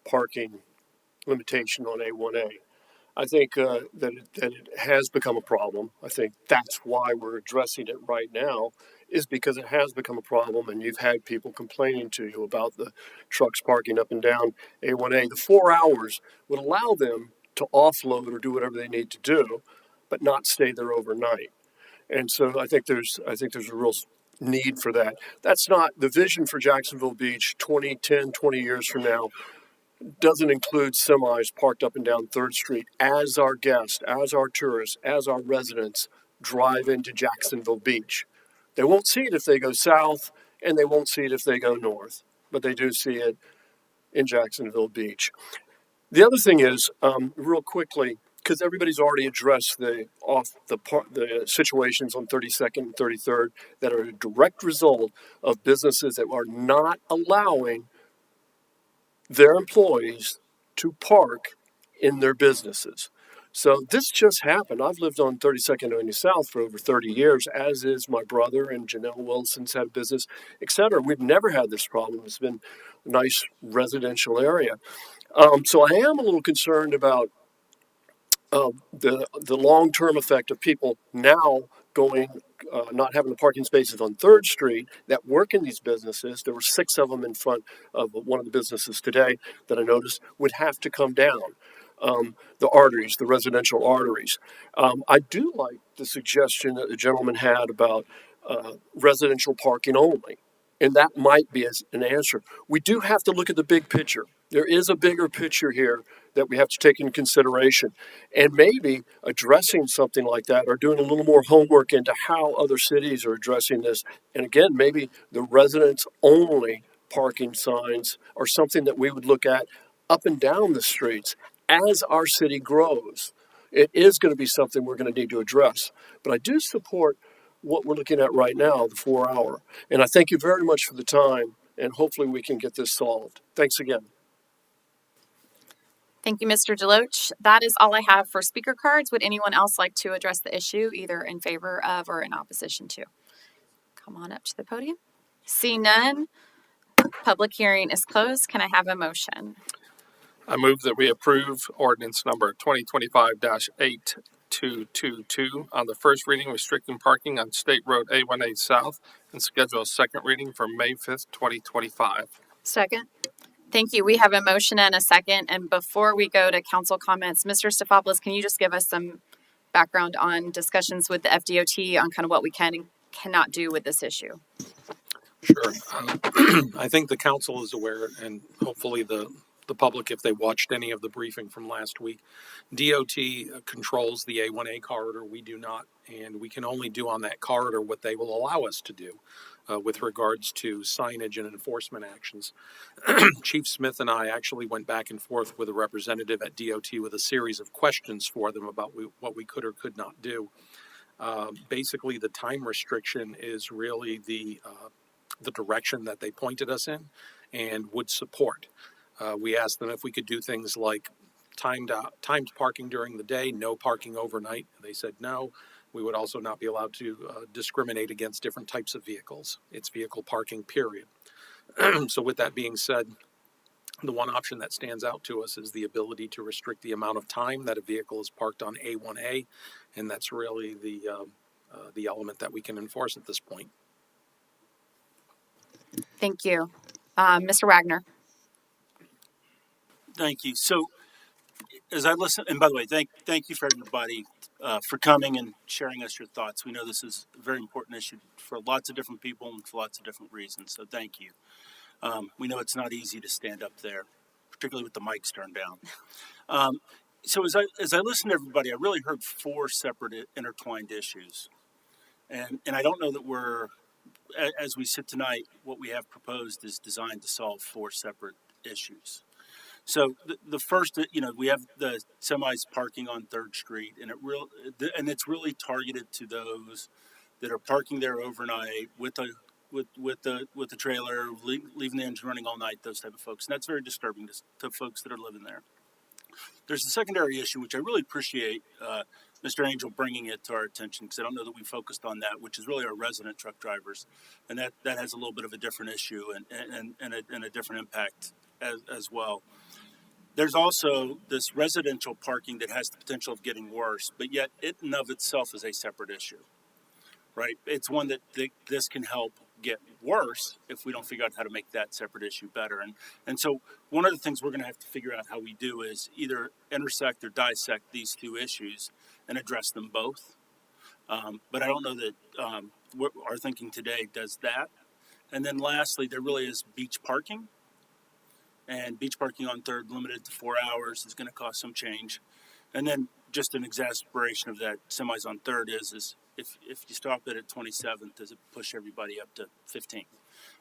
parking limitation on A1A. I think that it has become a problem. I think that's why we're addressing it right now, is because it has become a problem, and you've had people complaining to you about the trucks parking up and down A1A. The 4 hours would allow them to offload or do whatever they need to do, but not stay there overnight. And so I think there's a real need for that. That's not the vision for Jacksonville Beach 20 years from now. Doesn't include semis parked up and down 3rd Street as our guests, as our tourists, as our residents drive into Jacksonville Beach. They won't see it if they go south, and they won't see it if they go north, but they do see it in Jacksonville Beach. The other thing is, real quickly, because everybody's already addressed the situations on 32nd and 33rd that are a direct result of businesses that are not allowing their employees to park in their businesses. So this just happened. I've lived on 32nd Avenue South for over 30 years, as is my brother, and Janelle Wilson's had a business, etc. We've never had this problem. It's been a nice residential area. So I am a little concerned about the long-term effect of people now not having the parking spaces on 3rd Street that work in these businesses. There were 6 of them in front of one of the businesses today that I noticed would have to come down. The arteries, the residential arteries. I do like the suggestion that the gentleman had about residential parking only. And that might be an answer. We do have to look at the big picture. There is a bigger picture here that we have to take into consideration. And maybe addressing something like that or doing a little more homework into how other cities are addressing this. And again, maybe the residents only parking signs are something that we would look at up and down the streets as our city grows. It is going to be something we're going to need to address. But I do support what we're looking at right now, the 4-hour. And I thank you very much for the time, and hopefully we can get this solved. Thanks again. Thank you, Mr. Deloach. That is all I have for speaker cards. Would anyone else like to address the issue, either in favor of or in opposition to? Come on up to the podium. See none. Public hearing is closed. Can I have a motion? I move that we approve ordinance number 2025-8222 on the first reading, restricting parking on State Road A1A South, and schedule a second reading for May 5th, 2025. Second. Thank you. We have a motion and a second. And before we go to council comments, Mr. Stefopoulos, can you just give us some background on discussions with the FDOT on kind of what we can and cannot do with this issue? Sure. I think the council is aware, and hopefully the public, if they watched any of the briefing from last week, DOT controls the A1A corridor. We do not, and we can only do on that corridor what they will allow us to do with regards to signage and enforcement actions. Chief Smith and I actually went back and forth with a representative at DOT with a series of questions for them about what we could or could not do. Basically, the time restriction is really the direction that they pointed us in and would support. We asked them if we could do things like timed parking during the day, no parking overnight. They said no. We would also not be allowed to discriminate against different types of vehicles. It's vehicle parking, period. So with that being said, the one option that stands out to us is the ability to restrict the amount of time that a vehicle is parked on A1A, and that's really the element that we can enforce at this point. Thank you. Mr. Wagner. Thank you. So, as I listen, and by the way, thank you for everybody for coming and sharing us your thoughts. We know this is a very important issue for lots of different people and for lots of different reasons. So, thank you. We know it's not easy to stand up there, particularly with the mics turned down. So, as I listen to everybody, I really heard 4 separate intertwined issues, and I don't know that as we sit tonight, what we have proposed is designed to solve 4 separate issues. So the first, we have the semis parking on 3rd Street, and it's really targeted to those that are parking there overnight with the trailer, leaving the engine running all night. Those type of folks, and that's very disturbing to folks that are living there. There's a secondary issue which I really appreciate Mr. Angel bringing it to our attention, because I don't know that we focused on that, which is really our resident truck drivers, and that has a little bit of a different issue and a different impact as well. There's also this residential parking that has the potential of getting worse, but yet it in of itself is a separate issue, right? It's one that this can help get worse if we don't figure out how to make that separate issue better. And so one of the things we're going to have to figure out how we do is either intersect or dissect these 2 issues and address them both. But I don't know that what our thinking today does that. And then lastly, there really is beach parking. And beach parking on 3rd, limited to 4 hours, is going to cost some change. And then just an exasperation of that semis on 3rd is if you stop it at 27th, does it push everybody up to 15th?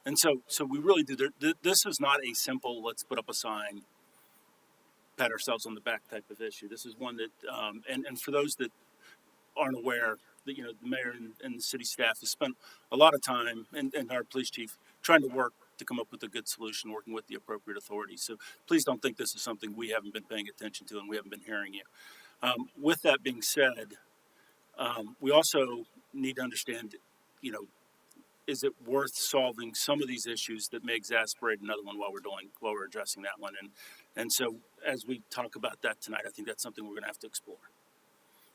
And so we really do. This is not a simple, let's put up a sign, pat ourselves on the back type of issue. This is one that, and for those that aren't aware, that the mayor and the city staff has spent a lot of time, and our police chief, trying to work to come up with a good solution, working with the appropriate authorities. So please don't think this is something we haven't been paying attention to and we haven't been hearing you. With that being said, we also need to understand, is it worth solving some of these issues that may exacerbate another one while we're addressing that one? And so as we talk about that tonight, I think that's something we're going to have to explore.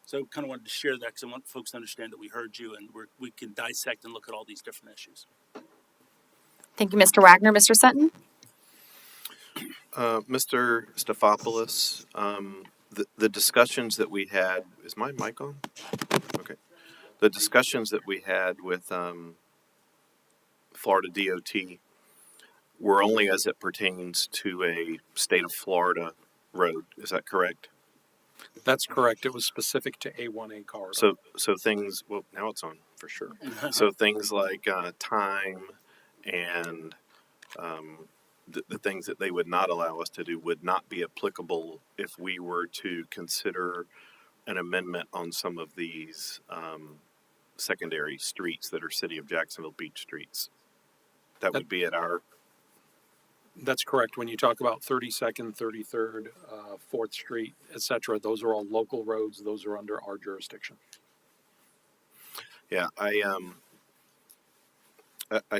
So kind of wanted to share that because I want folks to understand that we heard you and we can dissect and look at all these different issues. Thank you, Mr. Wagner. Mr. Sutton? Mr. Stefopoulos, the discussions that we had, is my mic on? Okay. The discussions that we had with Florida DOT were only as it pertains to a state of Florida road. Is that correct? That's correct. It was specific to A1A corridor. So things, well, now it's on for sure. So things like time and the things that they would not allow us to do would not be applicable if we were to consider an amendment on some of these secondary streets that are City of Jacksonville Beach streets. That would be at our... That's correct. When you talk about 32nd, 33rd, 4th Street, etc., those are all local roads. Those are under our jurisdiction. Yeah, I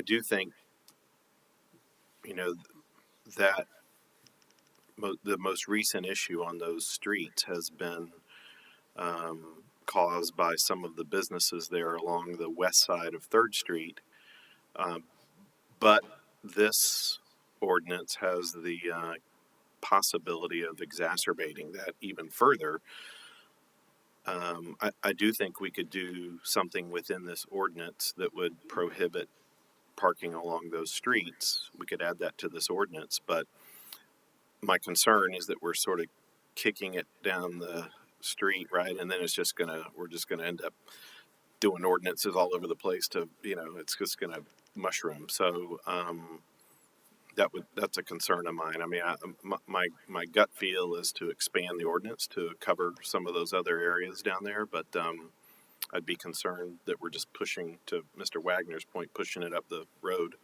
do think, that the most recent issue on those streets has been caused by some of the businesses there along the west side of 3rd Street. But this ordinance has the possibility of exacerbating that even further. I do think we could do something within this ordinance that would prohibit parking along those streets. We could add that to this ordinance, but my concern is that we're sort of kicking it down the street, right? And then we're just gonna end up doing ordinances all over the place to, it's just gonna mushroom. So that's a concern of mine. I mean, my gut feel is to expand the ordinance to cover some of those other areas down there, but I'd be concerned that we're just pushing, to Mr. Wagner's point, pushing it up the road.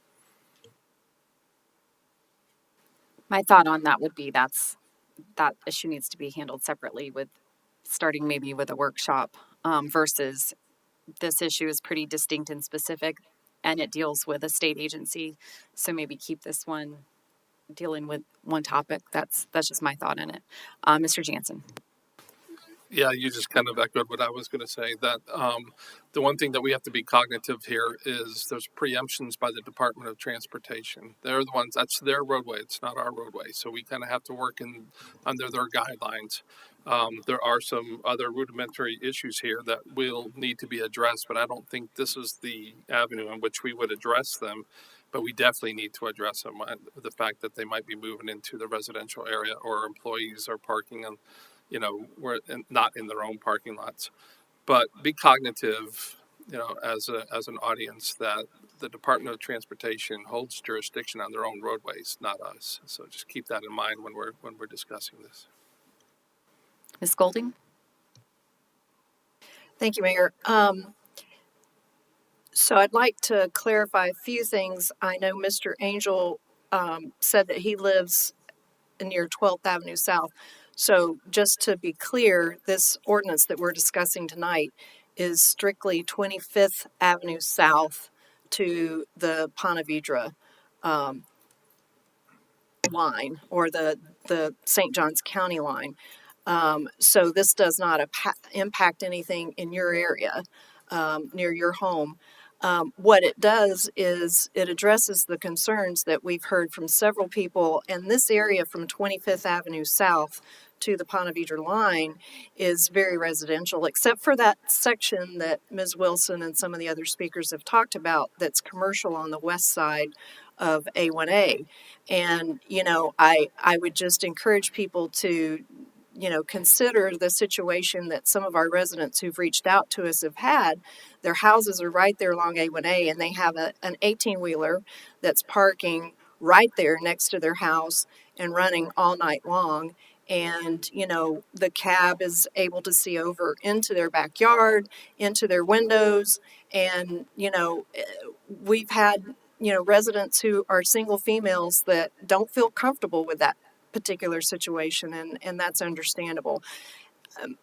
My thought on that would be that issue needs to be handled separately, with starting maybe with a workshop versus this issue is pretty distinct and specific, and it deals with a state agency. So maybe keep this one dealing with one topic. That's just my thought in it. Mr. Jansen. Yeah, you just kind of echoed what I was going to say, that the one thing that we have to be cognitive here is there's preemptions by the Department of Transportation. They're the ones, that's their roadway, it's not our roadway. So we kind of have to work under their guidelines. There are some other rudimentary issues here that will need to be addressed, but I don't think this is the avenue in which we would address them. But we definitely need to address them. The fact that they might be moving into the residential area, or employees are parking on, we're not in their own parking lots. But be cognitive, as an audience, that the Department of Transportation holds jurisdiction on their own roadways, not us. So just keep that in mind when we're discussing this. Ms. Golding? Thank you, Mayor. So I'd like to clarify a few things. I know Mr. Angel said that he lives near 12th Avenue South. So just to be clear, this ordinance that we're discussing tonight is strictly 25th Avenue South to the Ponte Vedra line, or the St. Johns County line. So this does not impact anything in your area, near your home. What it does is it addresses the concerns that we've heard from several people in this area from 25th Avenue South to the Ponte Vedra line is very residential, except for that section that Ms. Wilson and some of the other speakers have talked about that's commercial on the west side of A1A. And, I would just encourage people to, consider the situation that some of our residents who've reached out to us have had. Their houses are right there along A1A, and they have an 18-wheeler that's parking right there next to their house and running all night long. And, the cab is able to see over into their backyard, into their windows. And, we've had, residents who are single females that don't feel comfortable with that particular situation, and that's understandable.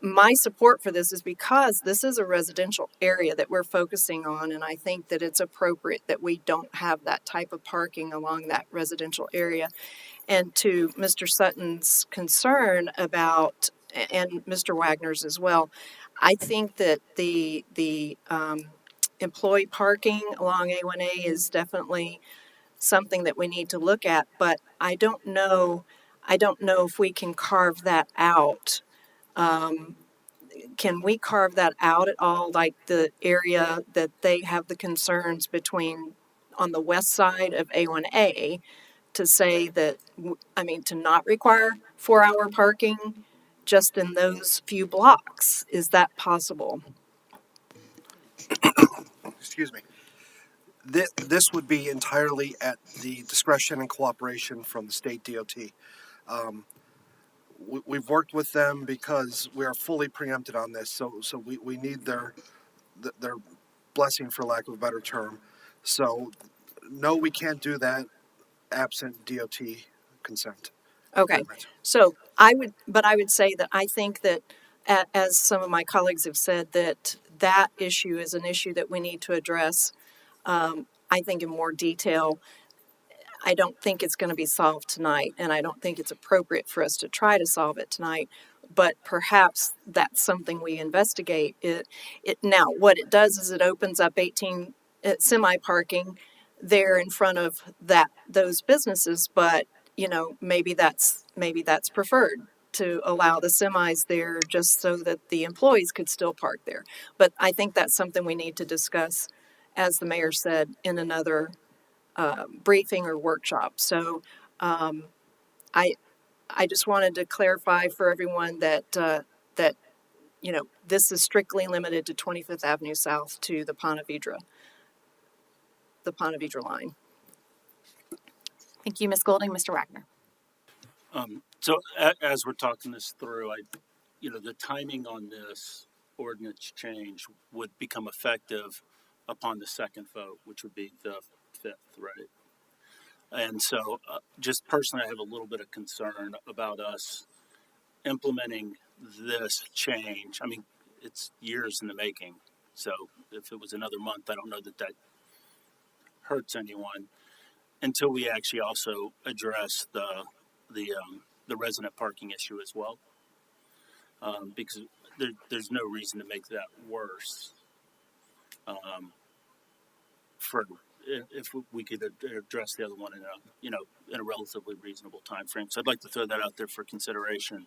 My support for this is because this is a residential area that we're focusing on, and I think that it's appropriate that we don't have that type of parking along that residential area. And to Mr. Sutton's concern about, and Mr. Wagner's as well, I think that the employee parking along A1A is definitely something that we need to look at, but I don't know if we can carve that out. Can we carve that out at all, like the area that they have the concerns between on the west side of A1A, to say that, to not require 4-hour parking just in those few blocks? Is that possible? Excuse me. This would be entirely at the discretion and cooperation from the state DOT. We've worked with them because we are fully preempted on this, so we need their blessing, for lack of a better term. So no, we can't do that absent DOT consent. Okay, so I would say that I think that, as some of my colleagues have said, that issue is an issue that we need to address, I think, in more detail. I don't think it's going to be solved tonight, and I don't think it's appropriate for us to try to solve it tonight, but perhaps that's something we investigate. Now, what it does is it opens up 18 semi-parking there in front of those businesses, but maybe that's preferred, to allow the semis there just so that the employees could still park there. But I think that's something we need to discuss, as the mayor said, in another briefing or workshop. So I just wanted to clarify for everyone that this is strictly limited to 25th Avenue South to the Ponte Vedra line. Thank you, Ms. Golding. Mr. Wagner. So as we're talking this through, the timing on this ordinance change would become effective upon the second vote, which would be the 5th, right? And so just personally, I have a little bit of concern about us implementing this change. I mean, it's years in the making. So if it was another month, I don't know that hurts anyone, until we actually also address the resident parking issue as well, because there's no reason to make that worse. If we could address the other one in a relatively reasonable time frame. So I'd like to throw that out there for consideration.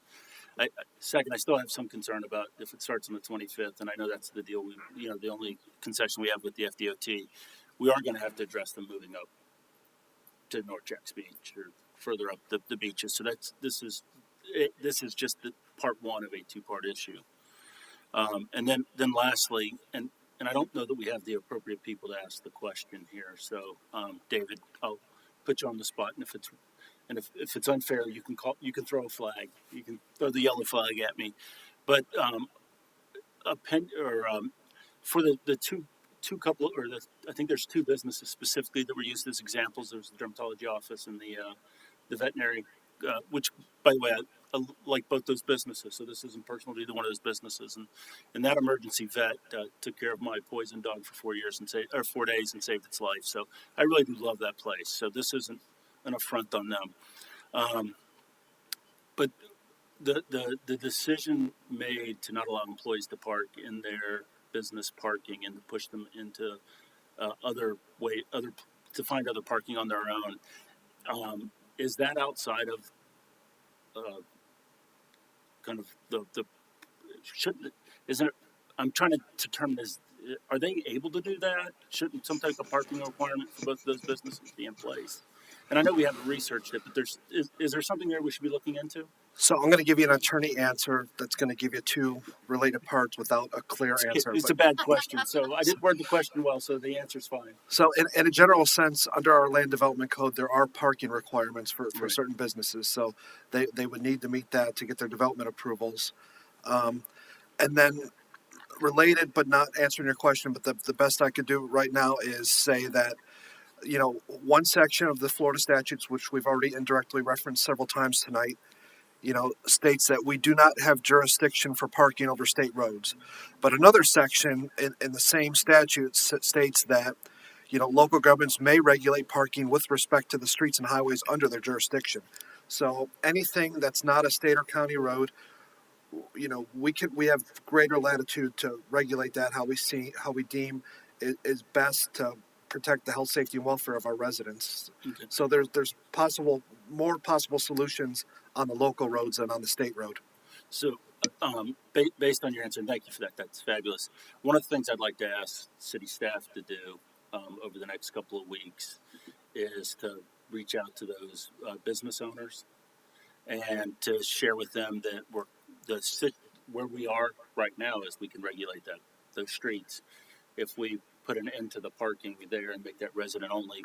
Second, I still have some concern about if it starts on the 25th, and I know that's the deal. The only concession we have with the FDOT, we are going to have to address them moving up to North Jacks Beach or further up the beaches. So this is just the part one of a two-part issue. And then lastly, and I don't know that we have the appropriate people to ask the question here. So David, I'll put you on the spot, and if it's unfair, you can throw a flag. You can throw the yellow flag at me. But for the two couple, I think there's two businesses specifically that were used as examples. There's the dermatology office and the veterinary, which, by the way, I like both those businesses. So this isn't personal to either one of those businesses. And that emergency vet took care of my poison dog for 4 days and saved its life. So I really do love that place. So this isn't an affront on them. But the decision made to not allow employees to park in their business parking and to push them into to find other parking on their own, is that outside of kind of the shouldn't isn't it? I'm trying to determine are they able to do that? Shouldn't some type of parking requirement for both of those businesses be in place? And I know we haven't researched it, but is there something there we should be looking into? So I'm going to give you an attorney answer that's going to give you two related parts without a clear answer. It's a bad question, so I didn't word the question well, so the answer's fine. So in a general sense, under our land development code, there are parking requirements for Right. certain businesses. So they would need to meet that to get their development approvals. And then related, but not answering your question, but the best I could do right now is say that, one section of the Florida statutes, which we've already indirectly referenced several times tonight, states that we do not have jurisdiction for parking over state roads. But another section in the same statute states that, local governments may regulate parking with respect to the streets and highways under their jurisdiction. So anything that's not a state or county road, we have greater latitude to regulate that how we deem is best to protect the health, safety, and welfare of our residents. Okay. So there's more possible solutions on the local roads than on the state road. So, based on your answer, and thank you for that, that's fabulous. One of the things I'd like to ask city staff to do over the next couple of weeks is to reach out to those business owners and to share with them that where we are right now is we can regulate those streets. If we put an end to the parking there and make that resident only,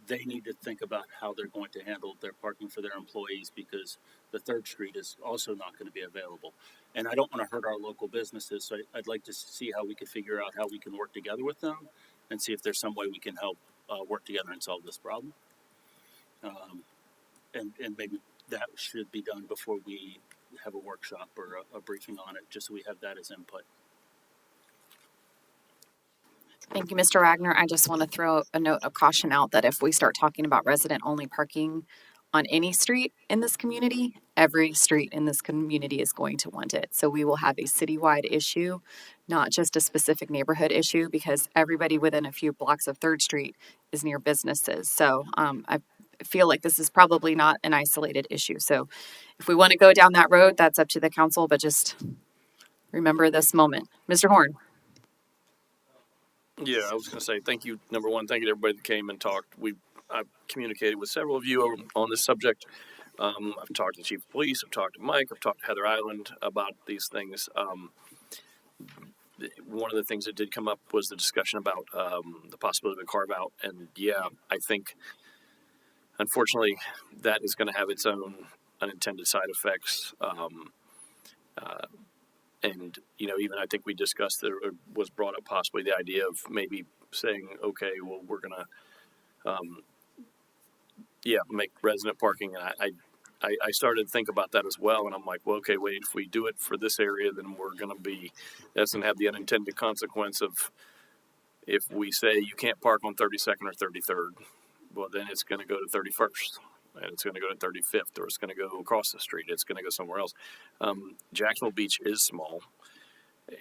they need to think about how they're going to handle their parking for their employees, because the 3rd Street is also not going to be available. And I don't want to hurt our local businesses, so I'd like to see how we can figure out how we can work together with them and see if there's some way we can help work together and solve this problem. And maybe that should be done before we have a workshop or a briefing on it, just so we have that as input. Thank you, Mr. Wagner. I just want to throw a note of caution out that if we start talking about resident-only parking on any street in this community, every street in this community is going to want it. So we will have a citywide issue, not just a specific neighborhood issue, because everybody within a few blocks of 3rd Street is near businesses. So I feel like this is probably not an isolated issue. So if we want to go down that road, that's up to the council, but just remember this moment. Mr. Horn. Yeah, I was going to say thank you. Number one, thank you to everybody that came and talked. I've communicated with several of you on this subject. I've talked to the chief of police. I've talked to Mike. I've talked to Heather Island about these things. One of the things that did come up was the discussion about the possibility of a carve out. And yeah, I think unfortunately that is going to have its own unintended side effects. And, even I think we discussed, there was brought up possibly the idea of maybe saying, okay, well, we're going to, make resident parking. And I started to think about that as well. And I'm like, well, okay, wait, if we do it for this area, then we're going to that's going to have the unintended consequence of if we say you can't park on 32nd or 33rd, well, then it's going to go to 31st. And it's going to go to 35th, or it's going to go across the street. It's going to go somewhere else. Jacksonville Beach is small,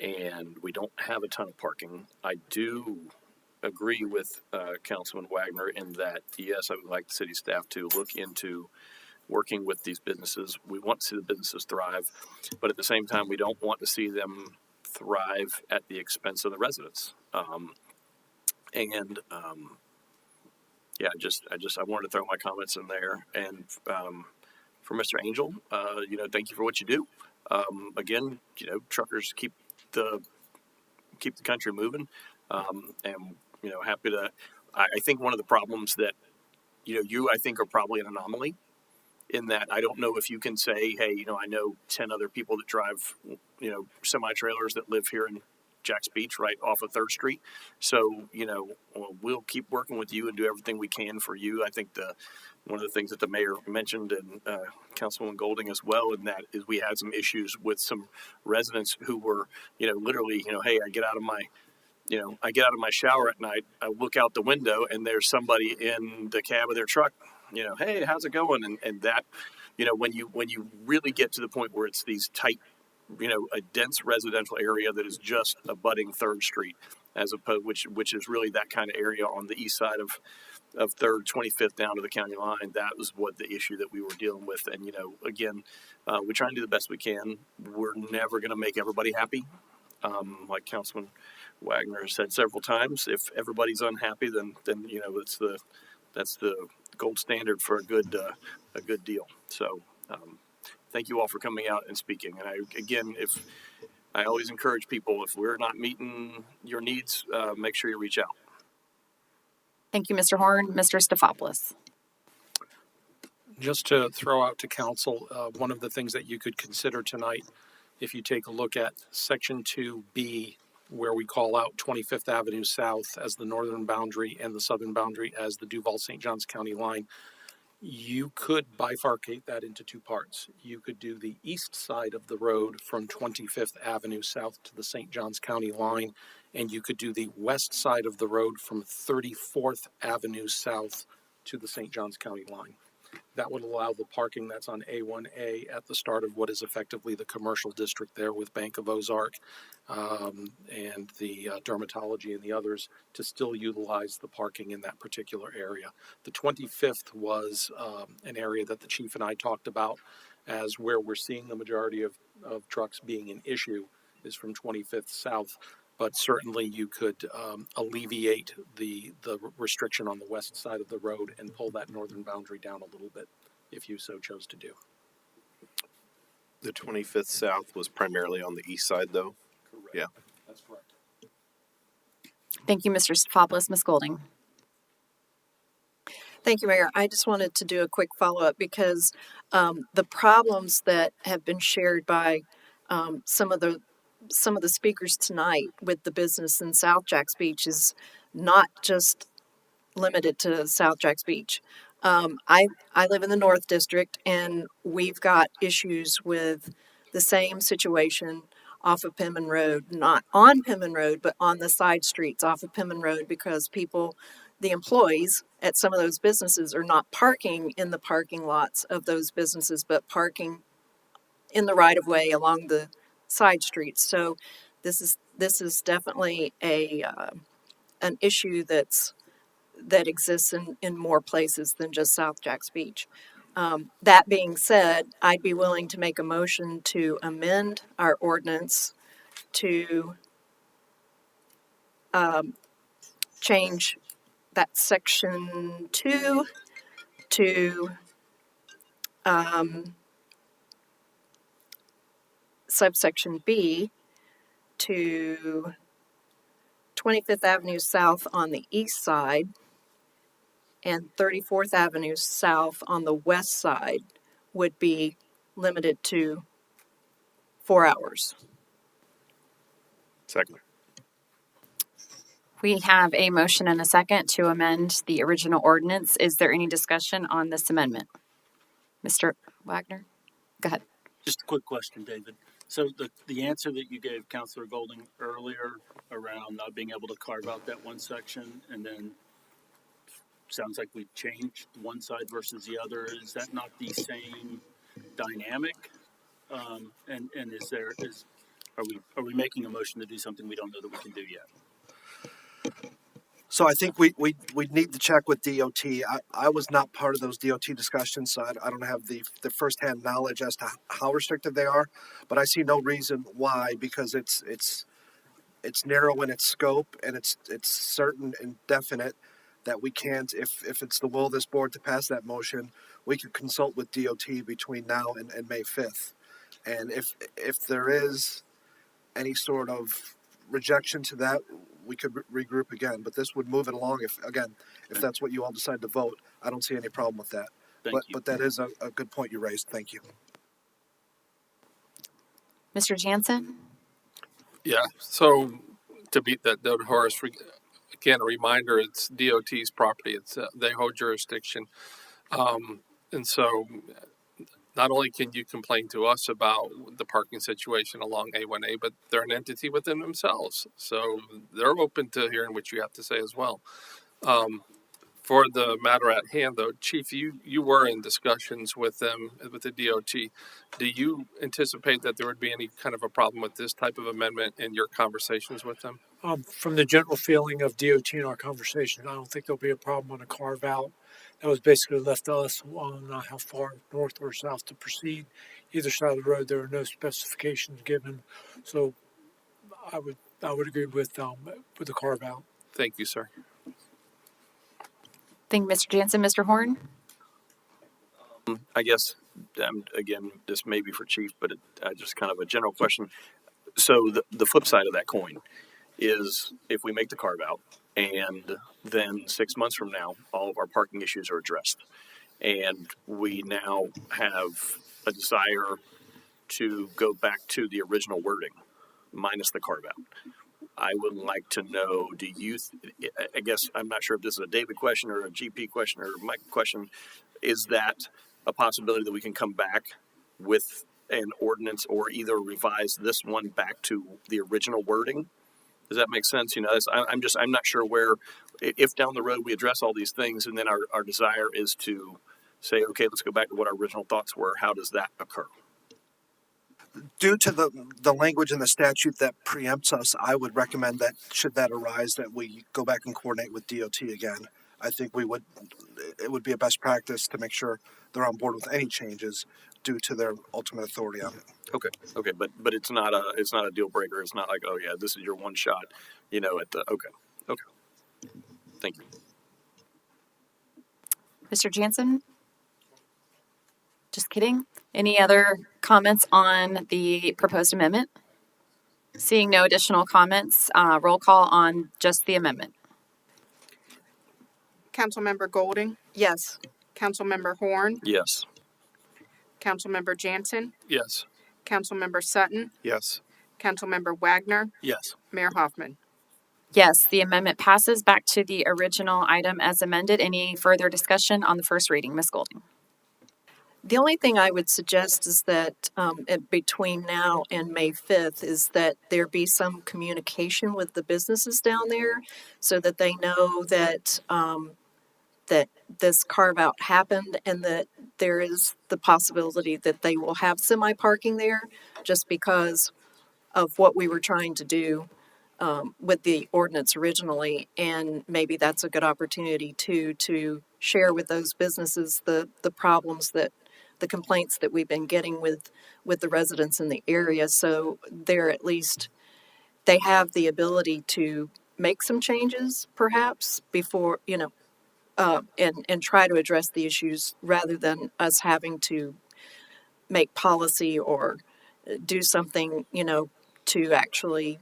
and we don't have a ton of parking. I do agree with Councilman Wagner in that, yes, I would like the city staff to look into working with these businesses. We want to see the businesses thrive, but at the same time, we don't want to see them thrive at the expense of the residents. I wanted to throw my comments in there. And for Mr. Angel, thank you for what you do. Again, truckers keep the country moving. And happy to. I think one of the problems that I think are probably an anomaly in that I don't know if you can say, hey, I know 10 other people that drive semi trailers that live here in Jax Beach, right off of 3rd Street. So, we'll keep working with you and do everything we can for you. I think one of the things that the mayor mentioned and Councilwoman Golding as well, and that is we had some issues with some residents who were, literally, hey, I get out of my shower at night, I look out the window and there's somebody in the cab of their truck, hey, how's it going? And that, when you really get to the point where it's these tight, a dense residential area that is just abutting 3rd Street, as opposed which is really that kind of area on the east side 3rd, 25th down to the county line. That was what the issue that we were dealing with. And, again, we try and do the best we can. We're never going to make everybody happy. Like Councilman Wagner has said several times, if everybody's unhappy, then that's the gold standard for a good deal. So thank you all for coming out and speaking. And I always encourage people, if we're not meeting your needs, make sure you reach out. Thank you, Mr. Horn. Mr. Stefopoulos. Just to throw out to council, one of the things that you could consider tonight, if you take a look at Section 2B, where we call out 25th Avenue South as the northern boundary and the southern boundary as the Duval-St. Johns County line, you could bifurcate that into two parts. You could do the east side of the road from 25th Avenue South to the St. Johns County line, and you could do the west side of the road from 34th Avenue South to the St. Johns County line. That would allow the parking that's on A1A at the start of what is effectively the commercial district there with Bank of Ozark and the dermatology and the others to still utilize the parking in that particular area. The 25th was an area that the chief and I talked about as where we're seeing the majority of trucks being an issue is from 25th South. But certainly you could alleviate the restriction on the west side of the road and pull that northern boundary down a little bit if you so chose to do. The 25th South was primarily on the east side, though? Correct. Yeah. That's correct. Thank you, Mr. Stefopoulos. Ms. Golding. Thank you, Mayor. I just wanted to do a quick follow-up because the problems that have been shared by some of the speakers tonight with the business in South Jacks Beach is not just limited to South Jacks Beach. I live in the North District, and we've got issues with the same situation off of Penman Road, not on Penman Road, but on the side streets off of Penman Road, because the employees at some of those businesses are not parking in the parking lots of those businesses, but parking in the right of way along the side streets. So this is definitely an issue that exists in more places than just South Jacks Beach. That being said, I'd be willing to make a motion to amend our ordinance to change that section 2 to subsection B to 25th Avenue South on the east side and 34th Avenue South on the west side would be limited to 4 hours. Second. We have a motion and a second to amend the original ordinance. Is there any discussion on this amendment? Mr. Wagner, go ahead. Just a quick question, David. So the answer that you gave Councilor Golding earlier around not being able to carve out that one section, and then sounds like we've changed one side versus the other. Is that not the same dynamic? And are we making a motion to do something we don't know that we can do yet? So I think we need to check with DOT. I was not part of those DOT discussions, so I don't have the firsthand knowledge as to how restrictive they are. But I see no reason why, because it's narrow in its scope and it's certain and definite that we can't. If it's the will of this board to pass that motion, we could consult with DOT between now and May 5th. And if there is any sort of rejection to that, we could regroup again, but this would move it along if that's what you all decide to vote. I don't see any problem with that. But that is a good point you raised. Thank you. Mr. Jansen? Yeah, so to beat that dead horse, again, a reminder, it's DOT's property. It's they hold jurisdiction. And so not only can you complain to us about the parking situation along A1A, but they're an entity within themselves. So they're open to hearing what you have to say as well. For the matter at hand, though, Chief, you were in discussions with them, with the DOT. Do you anticipate that there would be any kind of a problem with this type of amendment in your conversations with them? From the general feeling of DOT in our conversation, I don't think there'll be a problem on a carve out. That was basically left to us on how far north or south to proceed. Either side of the road, there are no specifications given, so I would agree with the carve out. Thank you, sir. Thank you, Mr. Jansen. Mr. Horn? I guess, again, this may be for Chief, but just kind of a general question. So the flip side of that coin is if we make the carve out and then 6 months from now, all of our parking issues are addressed and we now have a desire to go back to the original wording minus the carve out. I would like to know, I guess I'm not sure if this is a David question or a GP question or a Mike question. Is that a possibility that we can come back with an ordinance or either revise this one back to the original wording? Does that make sense? I'm not sure where, if down the road we address all these things and then our desire is to say, okay, let's go back to what our original thoughts were. How does that occur? Due to the language in the statute that preempts us, I would recommend that should that arise, that we go back and coordinate with DOT again. I think it would be a best practice to make sure they're on board with any changes due to their ultimate authority on it. Okay, but it's not a deal breaker. It's not like, oh yeah, this is your one shot, okay. Thank you. Mr. Jansen? Just kidding. Any other comments on the proposed amendment? Seeing no additional comments, roll call on just the amendment. Councilmember Golding, Yes. Councilmember Horn, Yes. Councilmember Jansen, Yes. Councilmember Sutton, Yes. Councilmember Wagner, Yes. Mayor Hoffman. Yes, the amendment passes back to the original item as amended. Any further discussion on the first reading? Ms. Golding? The only thing I would suggest is that between now and May 5th is that there be some communication with the businesses down there so that they know that that this carve out happened and that there is the possibility that they will have semi parking there just because of what we were trying to do with the ordinance originally. And maybe that's a good opportunity to share with those businesses the problems the complaints that we've been getting with the residents in the area. So they're at least, they have the ability to make some changes perhaps before, and try to address the issues rather than us having to make policy or do something, to actually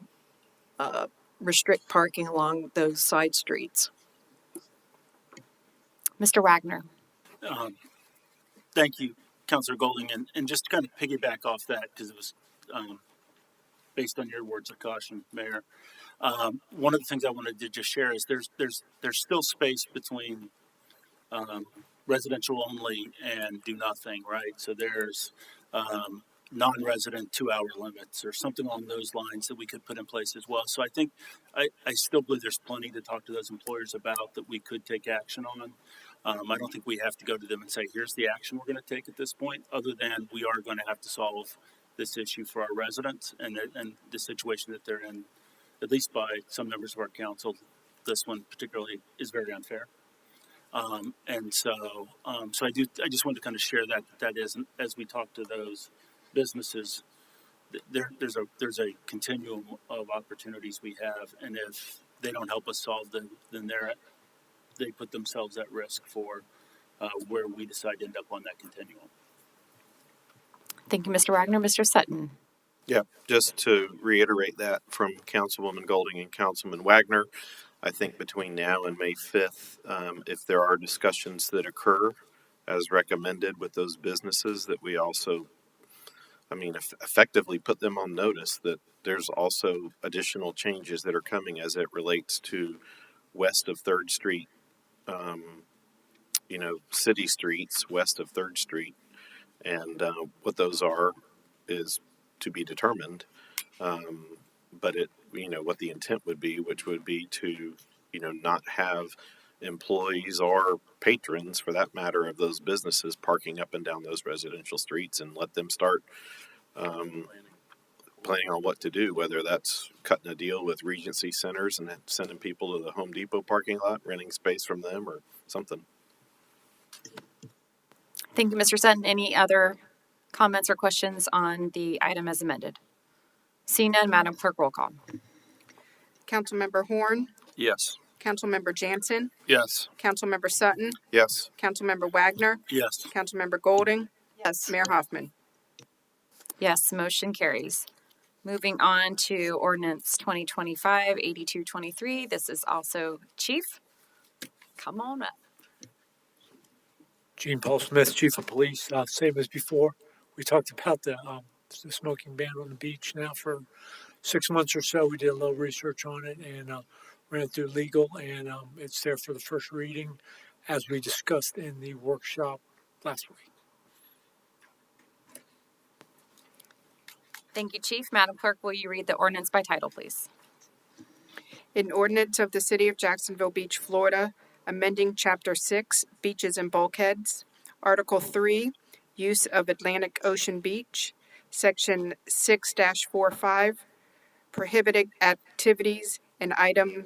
restrict parking along those side streets. Mr. Wagner? Thank you, Councilor Golding, and just to kind of piggyback off that, because it was based on your words of caution, Mayor. One of the things I wanted to just share is there's still space between residential only and do nothing, right? So there's non-resident 2-hour limits or something along those lines that we could put in place as well. So I think I still believe there's plenty to talk to those employers about that we could take action on. I don't think we have to go to them and say, here's the action we're going to take at this point, other than we are going to have to solve this issue for our residents and the situation that they're in, at least by some members of our council. This one particularly is very unfair. So I just wanted to kind of share that is, as we talk to those businesses, there's a continuum of opportunities we have, and if they don't help us solve them, then they put themselves at risk for where we decide to end up on that continuum. Thank you, Mr. Wagner. Mr. Sutton? Yeah, just to reiterate that from Councilwoman Golding and Councilman Wagner, I think between now and May 5th, if there are discussions that occur as recommended with those businesses, that we also, effectively put them on notice that there's also additional changes that are coming as it relates to west of 3rd Street, city streets west of 3rd Street. And what those are is to be determined. But what the intent would be, which would be to, not have employees or patrons, for that matter, of those businesses parking up and down those residential streets, and let them start planning on what to do, whether that's cutting a deal with Regency Centers and sending people to the Home Depot parking lot, renting space from them or something. Thank you, Mr. Sutton. Any other comments or questions on the item as amended? Seeing none, Madam Clerk, roll call. Councilmember Horn, Yes. Councilmember Jansen, Yes. Councilmember Sutton, Yes. Councilmember Wagner, Yes. Councilmember Golding, Yes. Mayor Hoffman. Yes, motion carries. Moving on to ordinance 2025-8223. This is also Chief. Come on up. Gene Paul Smith, Chief of Police. Same as before. We talked about the smoking ban on the beach now for 6 months or so. We did a little research on it and ran it through legal, and it's there for the first reading, as we discussed in the workshop last week. Thank you, Chief. Madam Clerk, will you read the ordinance by title, please? An ordinance of the City of Jacksonville Beach, Florida, amending Chapter 6, Beaches and Bulkheads, Article 3, Use of Atlantic Ocean Beach, Section 6-45, Prohibited Activities and Items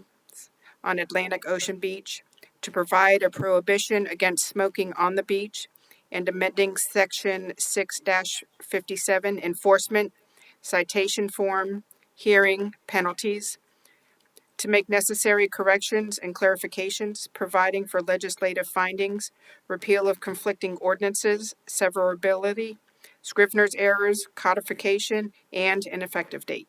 on Atlantic Ocean Beach, to provide a prohibition against smoking on the beach, and amending Section 6-57, Enforcement, Citation Form, Hearing, Penalties, to make necessary corrections and clarifications, providing for legislative findings, repeal of conflicting ordinances, severability, Scrivener's errors, codification, and an effective date.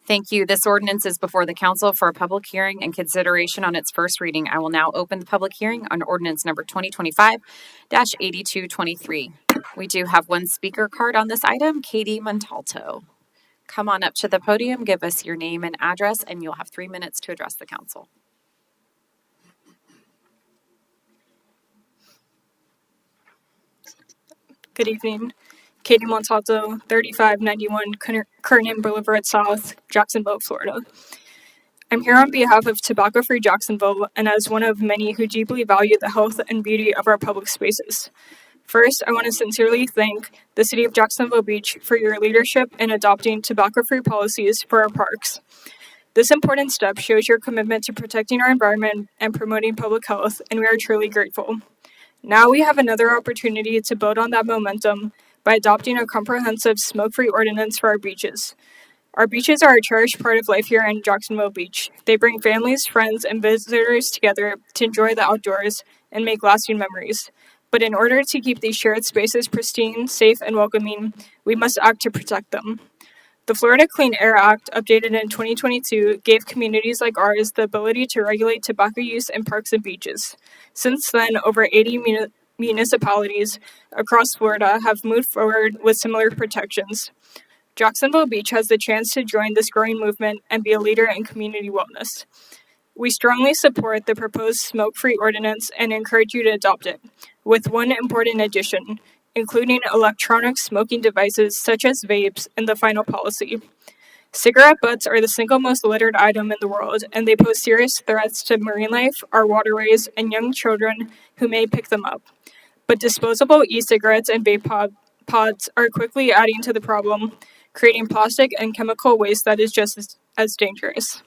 Thank you. This ordinance is before the council for a public hearing and consideration on its first reading. I will now open the public hearing on ordinance number 2025-8223. We do have one speaker card on this item, Katie Montalto. Come on up to the podium, give us your name and address, and you'll have 3 minutes to address the council. Good evening. Katie Montalto, 3591 Kernan Boulevard South, Jacksonville, Florida. I'm here on behalf of Tobacco Free Jacksonville and as one of many who deeply value the health and beauty of our public spaces. First, I want to sincerely thank the City of Jacksonville Beach for your leadership in adopting tobacco-free policies for our parks. This important step shows your commitment to protecting our environment and promoting public health, and we are truly grateful. Now we have another opportunity to build on that momentum by adopting a comprehensive smoke-free ordinance for our beaches. Our beaches are a cherished part of life here in Jacksonville Beach. They bring families, friends, and visitors together to enjoy the outdoors and make lasting memories. But in order to keep these shared spaces pristine, safe, and welcoming, we must act to protect them. The Florida Clean Air Act, updated in 2022, gave communities like ours the ability to regulate tobacco use in parks and beaches. Since then, over 80 municipalities across Florida have moved forward with similar protections. Jacksonville Beach has the chance to join this growing movement and be a leader in community wellness. We strongly support the proposed smoke-free ordinance and encourage you to adopt it, with one important addition, including electronic smoking devices such as vapes in the final policy. Cigarette butts are the single most littered item in the world, and they pose serious threats to marine life, our waterways, and young children who may pick them up. But disposable e-cigarettes and vape pods are quickly adding to the problem, creating plastic and chemical waste that is just as dangerous.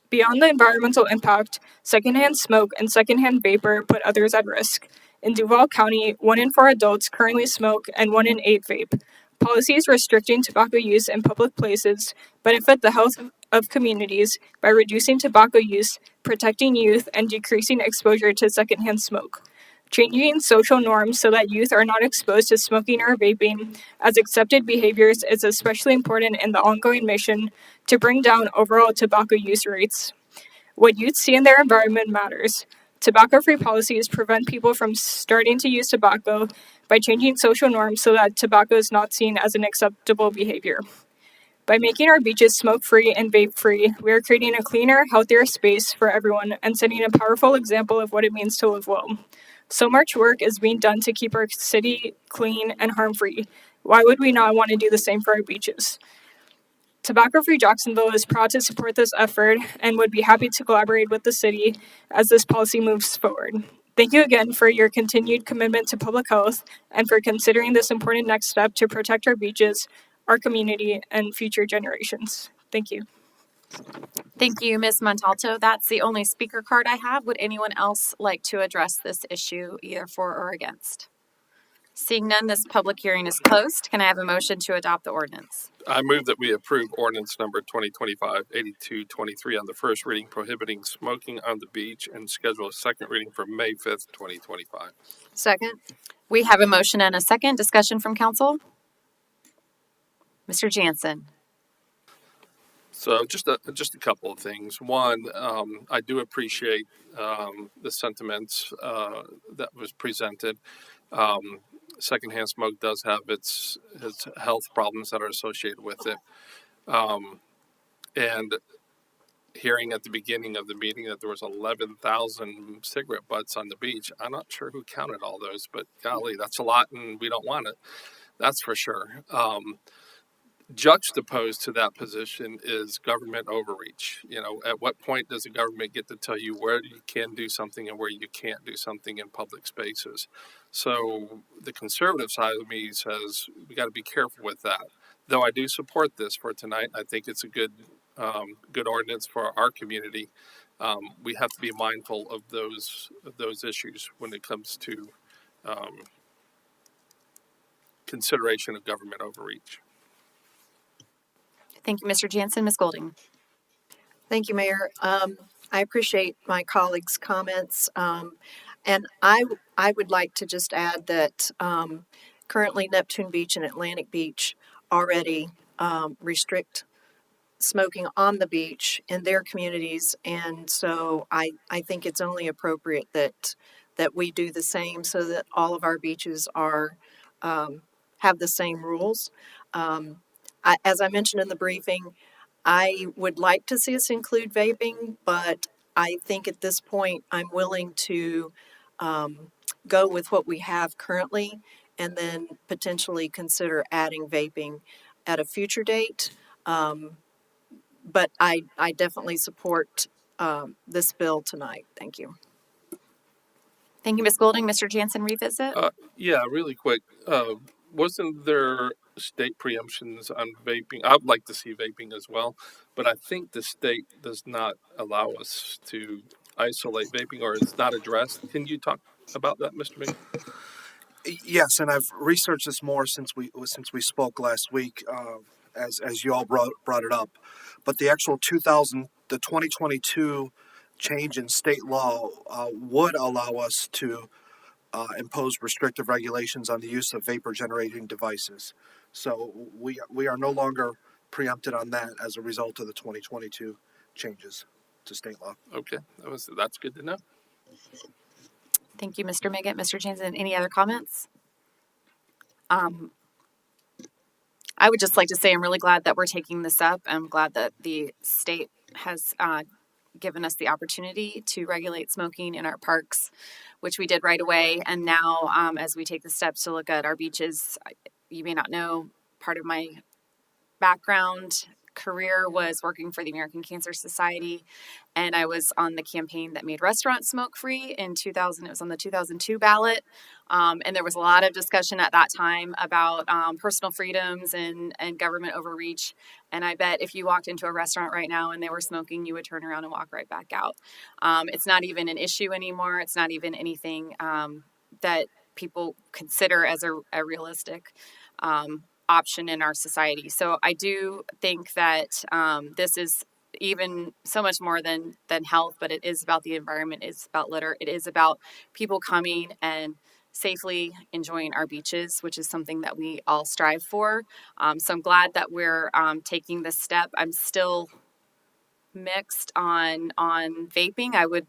Beyond the environmental impact, secondhand smoke and secondhand vapor put others at risk. In Duval County, 1 in 4 adults currently smoke and 1 in 8 vape. Policies restricting tobacco use in public places benefit the health of communities by reducing tobacco use, protecting youth, and decreasing exposure to secondhand smoke. Changing social norms so that youth are not exposed to smoking or vaping as accepted behaviors is especially important in the ongoing mission to bring down overall tobacco use rates. What youth see in their environment matters. Tobacco-free policies prevent people from starting to use tobacco by changing social norms so that tobacco is not seen as an acceptable behavior. By making our beaches smoke-free and vape-free, we are creating a cleaner, healthier space for everyone and setting a powerful example of what it means to live well. So much work is being done to keep our city clean and harm-free. Why would we not want to do the same for our beaches? Tobacco Free Jacksonville is proud to support this effort and would be happy to collaborate with the city as this policy moves forward. Thank you again for your continued commitment to public health and for considering this important next step to protect our beaches, our community, and future generations. Thank you. Thank you, Ms. Montalto. That's the only speaker card I have. Would anyone else like to address this issue either for or against? Seeing none, this public hearing is closed. Can I have a motion to adopt the ordinance? I move that we approve ordinance number 2025-8223 on the first reading prohibiting smoking on the beach and schedule a second reading for May 5th, 2025. Second. We have a motion and a second. Discussion from council? Mr. Jansen. So just a couple of things. One, I do appreciate the sentiments that was presented. Secondhand smoke does have its health problems that are associated with it. And hearing at the beginning of the meeting that there was 11,000 cigarette butts on the beach, I'm not sure who counted all those, but golly, that's a lot, and we don't want it. That's for sure. Juxtaposed to that position is government overreach. You know, at what point does the government get to tell you where you can do something and where you can't do something in public spaces? So the conservative side of me says we got to be careful with that. Though I do support this for tonight, I think it's a good ordinance for our community. We have to be mindful of those issues when it comes to consideration of government overreach. Thank you, Mr. Jansen. Ms. Golding. Thank you, Mayor. I appreciate my colleagues' comments. And I would like to just add that currently Neptune Beach and Atlantic Beach already restrict smoking on the beach in their communities. And so I think it's only appropriate that we do the same so that all of our beaches are have the same rules. As I mentioned in the briefing, I would like to see us include vaping, but I think at this point I'm willing to go with what we have currently and then potentially consider adding vaping at a future date. But I definitely support this bill tonight. Thank you. Thank you, Ms. Golding. Mr. Jansen, revisit? Yeah, really quick. Wasn't there state preemptions on vaping? I'd like to see vaping as well, but I think the state does not allow us to isolate vaping, or it's not addressed. Can you talk about that, Mr. Ming? Yes, and I've researched this more since we spoke last week, as you all brought it up. But the actual 2022 change in state law would allow us to impose restrictive regulations on the use of vapor generating devices. So we are no longer preempted on that as a result of the 2022 changes to state law. Okay, that's good to know. Thank you, Mr. Miggott. Mr. Jansen, any other comments? I would just like to say I'm really glad that we're taking this up. I'm glad that the state has given us the opportunity to regulate smoking in our parks, which we did right away. And now, as we take the steps to look at our beaches, you may not know, part of my background career was working for the American Cancer Society, and I was on the campaign that made restaurants smoke free in 2000. It was on the 2002 ballot, and there was a lot of discussion at that time about personal freedoms and government overreach. And I bet if you walked into a restaurant right now and they were smoking, you would turn around and walk right back out. It's not even an issue anymore. It's not even anything that people consider as a realistic option in our society. So I do think that this is even so much more than health, but it is about the environment. It's about litter. It is about people coming and safely enjoying our beaches, which is something that we all strive for. So I'm glad that we're taking this step. I'm still mixed on vaping. I would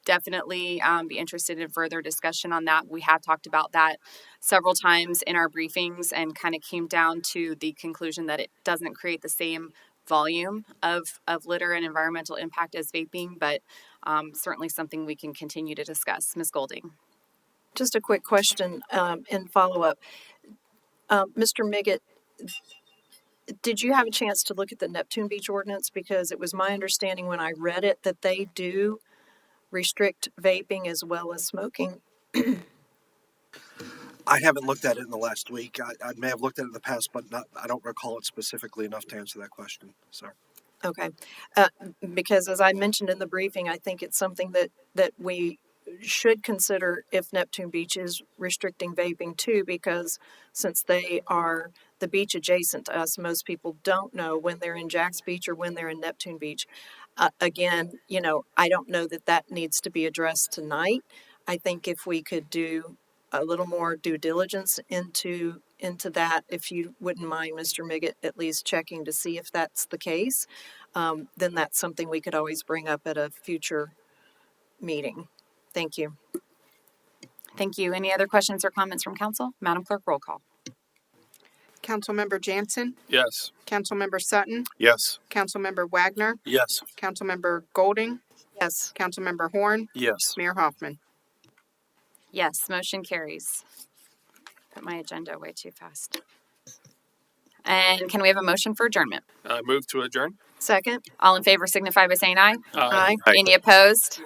definitely be interested in further discussion on that. We have talked about that several times in our briefings and kind of came down to the conclusion that it doesn't create the same volume of litter and environmental impact as vaping, but certainly something we can continue to discuss. Ms. Golding. Just a quick question in follow-up. Mr. Miggott, Did you have a chance to look at the Neptune Beach ordinance? Because it was my understanding when I read it that they do restrict vaping as well as smoking. I haven't looked at it in the last week. I may have looked at it in the past, but I don't recall it specifically enough to answer that question. So. Okay. Because as I mentioned in the briefing, I think it's something that we should consider if Neptune Beach is restricting vaping too, because since they are the beach adjacent to us, most people don't know when they're in Jax Beach or when they're in Neptune Beach. Again, I don't know that needs to be addressed tonight. I think if we could do a little more due diligence into that, if you wouldn't mind, Mr. Miggott, at least checking to see if that's the case, then that's something we could always bring up at a future meeting. Thank you. Thank you. Any other questions or comments from council? Madam Clerk, roll call. Councilmember Jansen, Yes. Councilmember Sutton, Yes. Councilmember Wagner, Yes. Councilmember Golding, Yes. Councilmember Horn, Yes. Mayor Hoffman. Yes, motion carries. Put my agenda way too fast. And can we have a motion for adjournment? Move to adjourn. Second? All in favor signify by saying aye. Aye. Aye. Any opposed?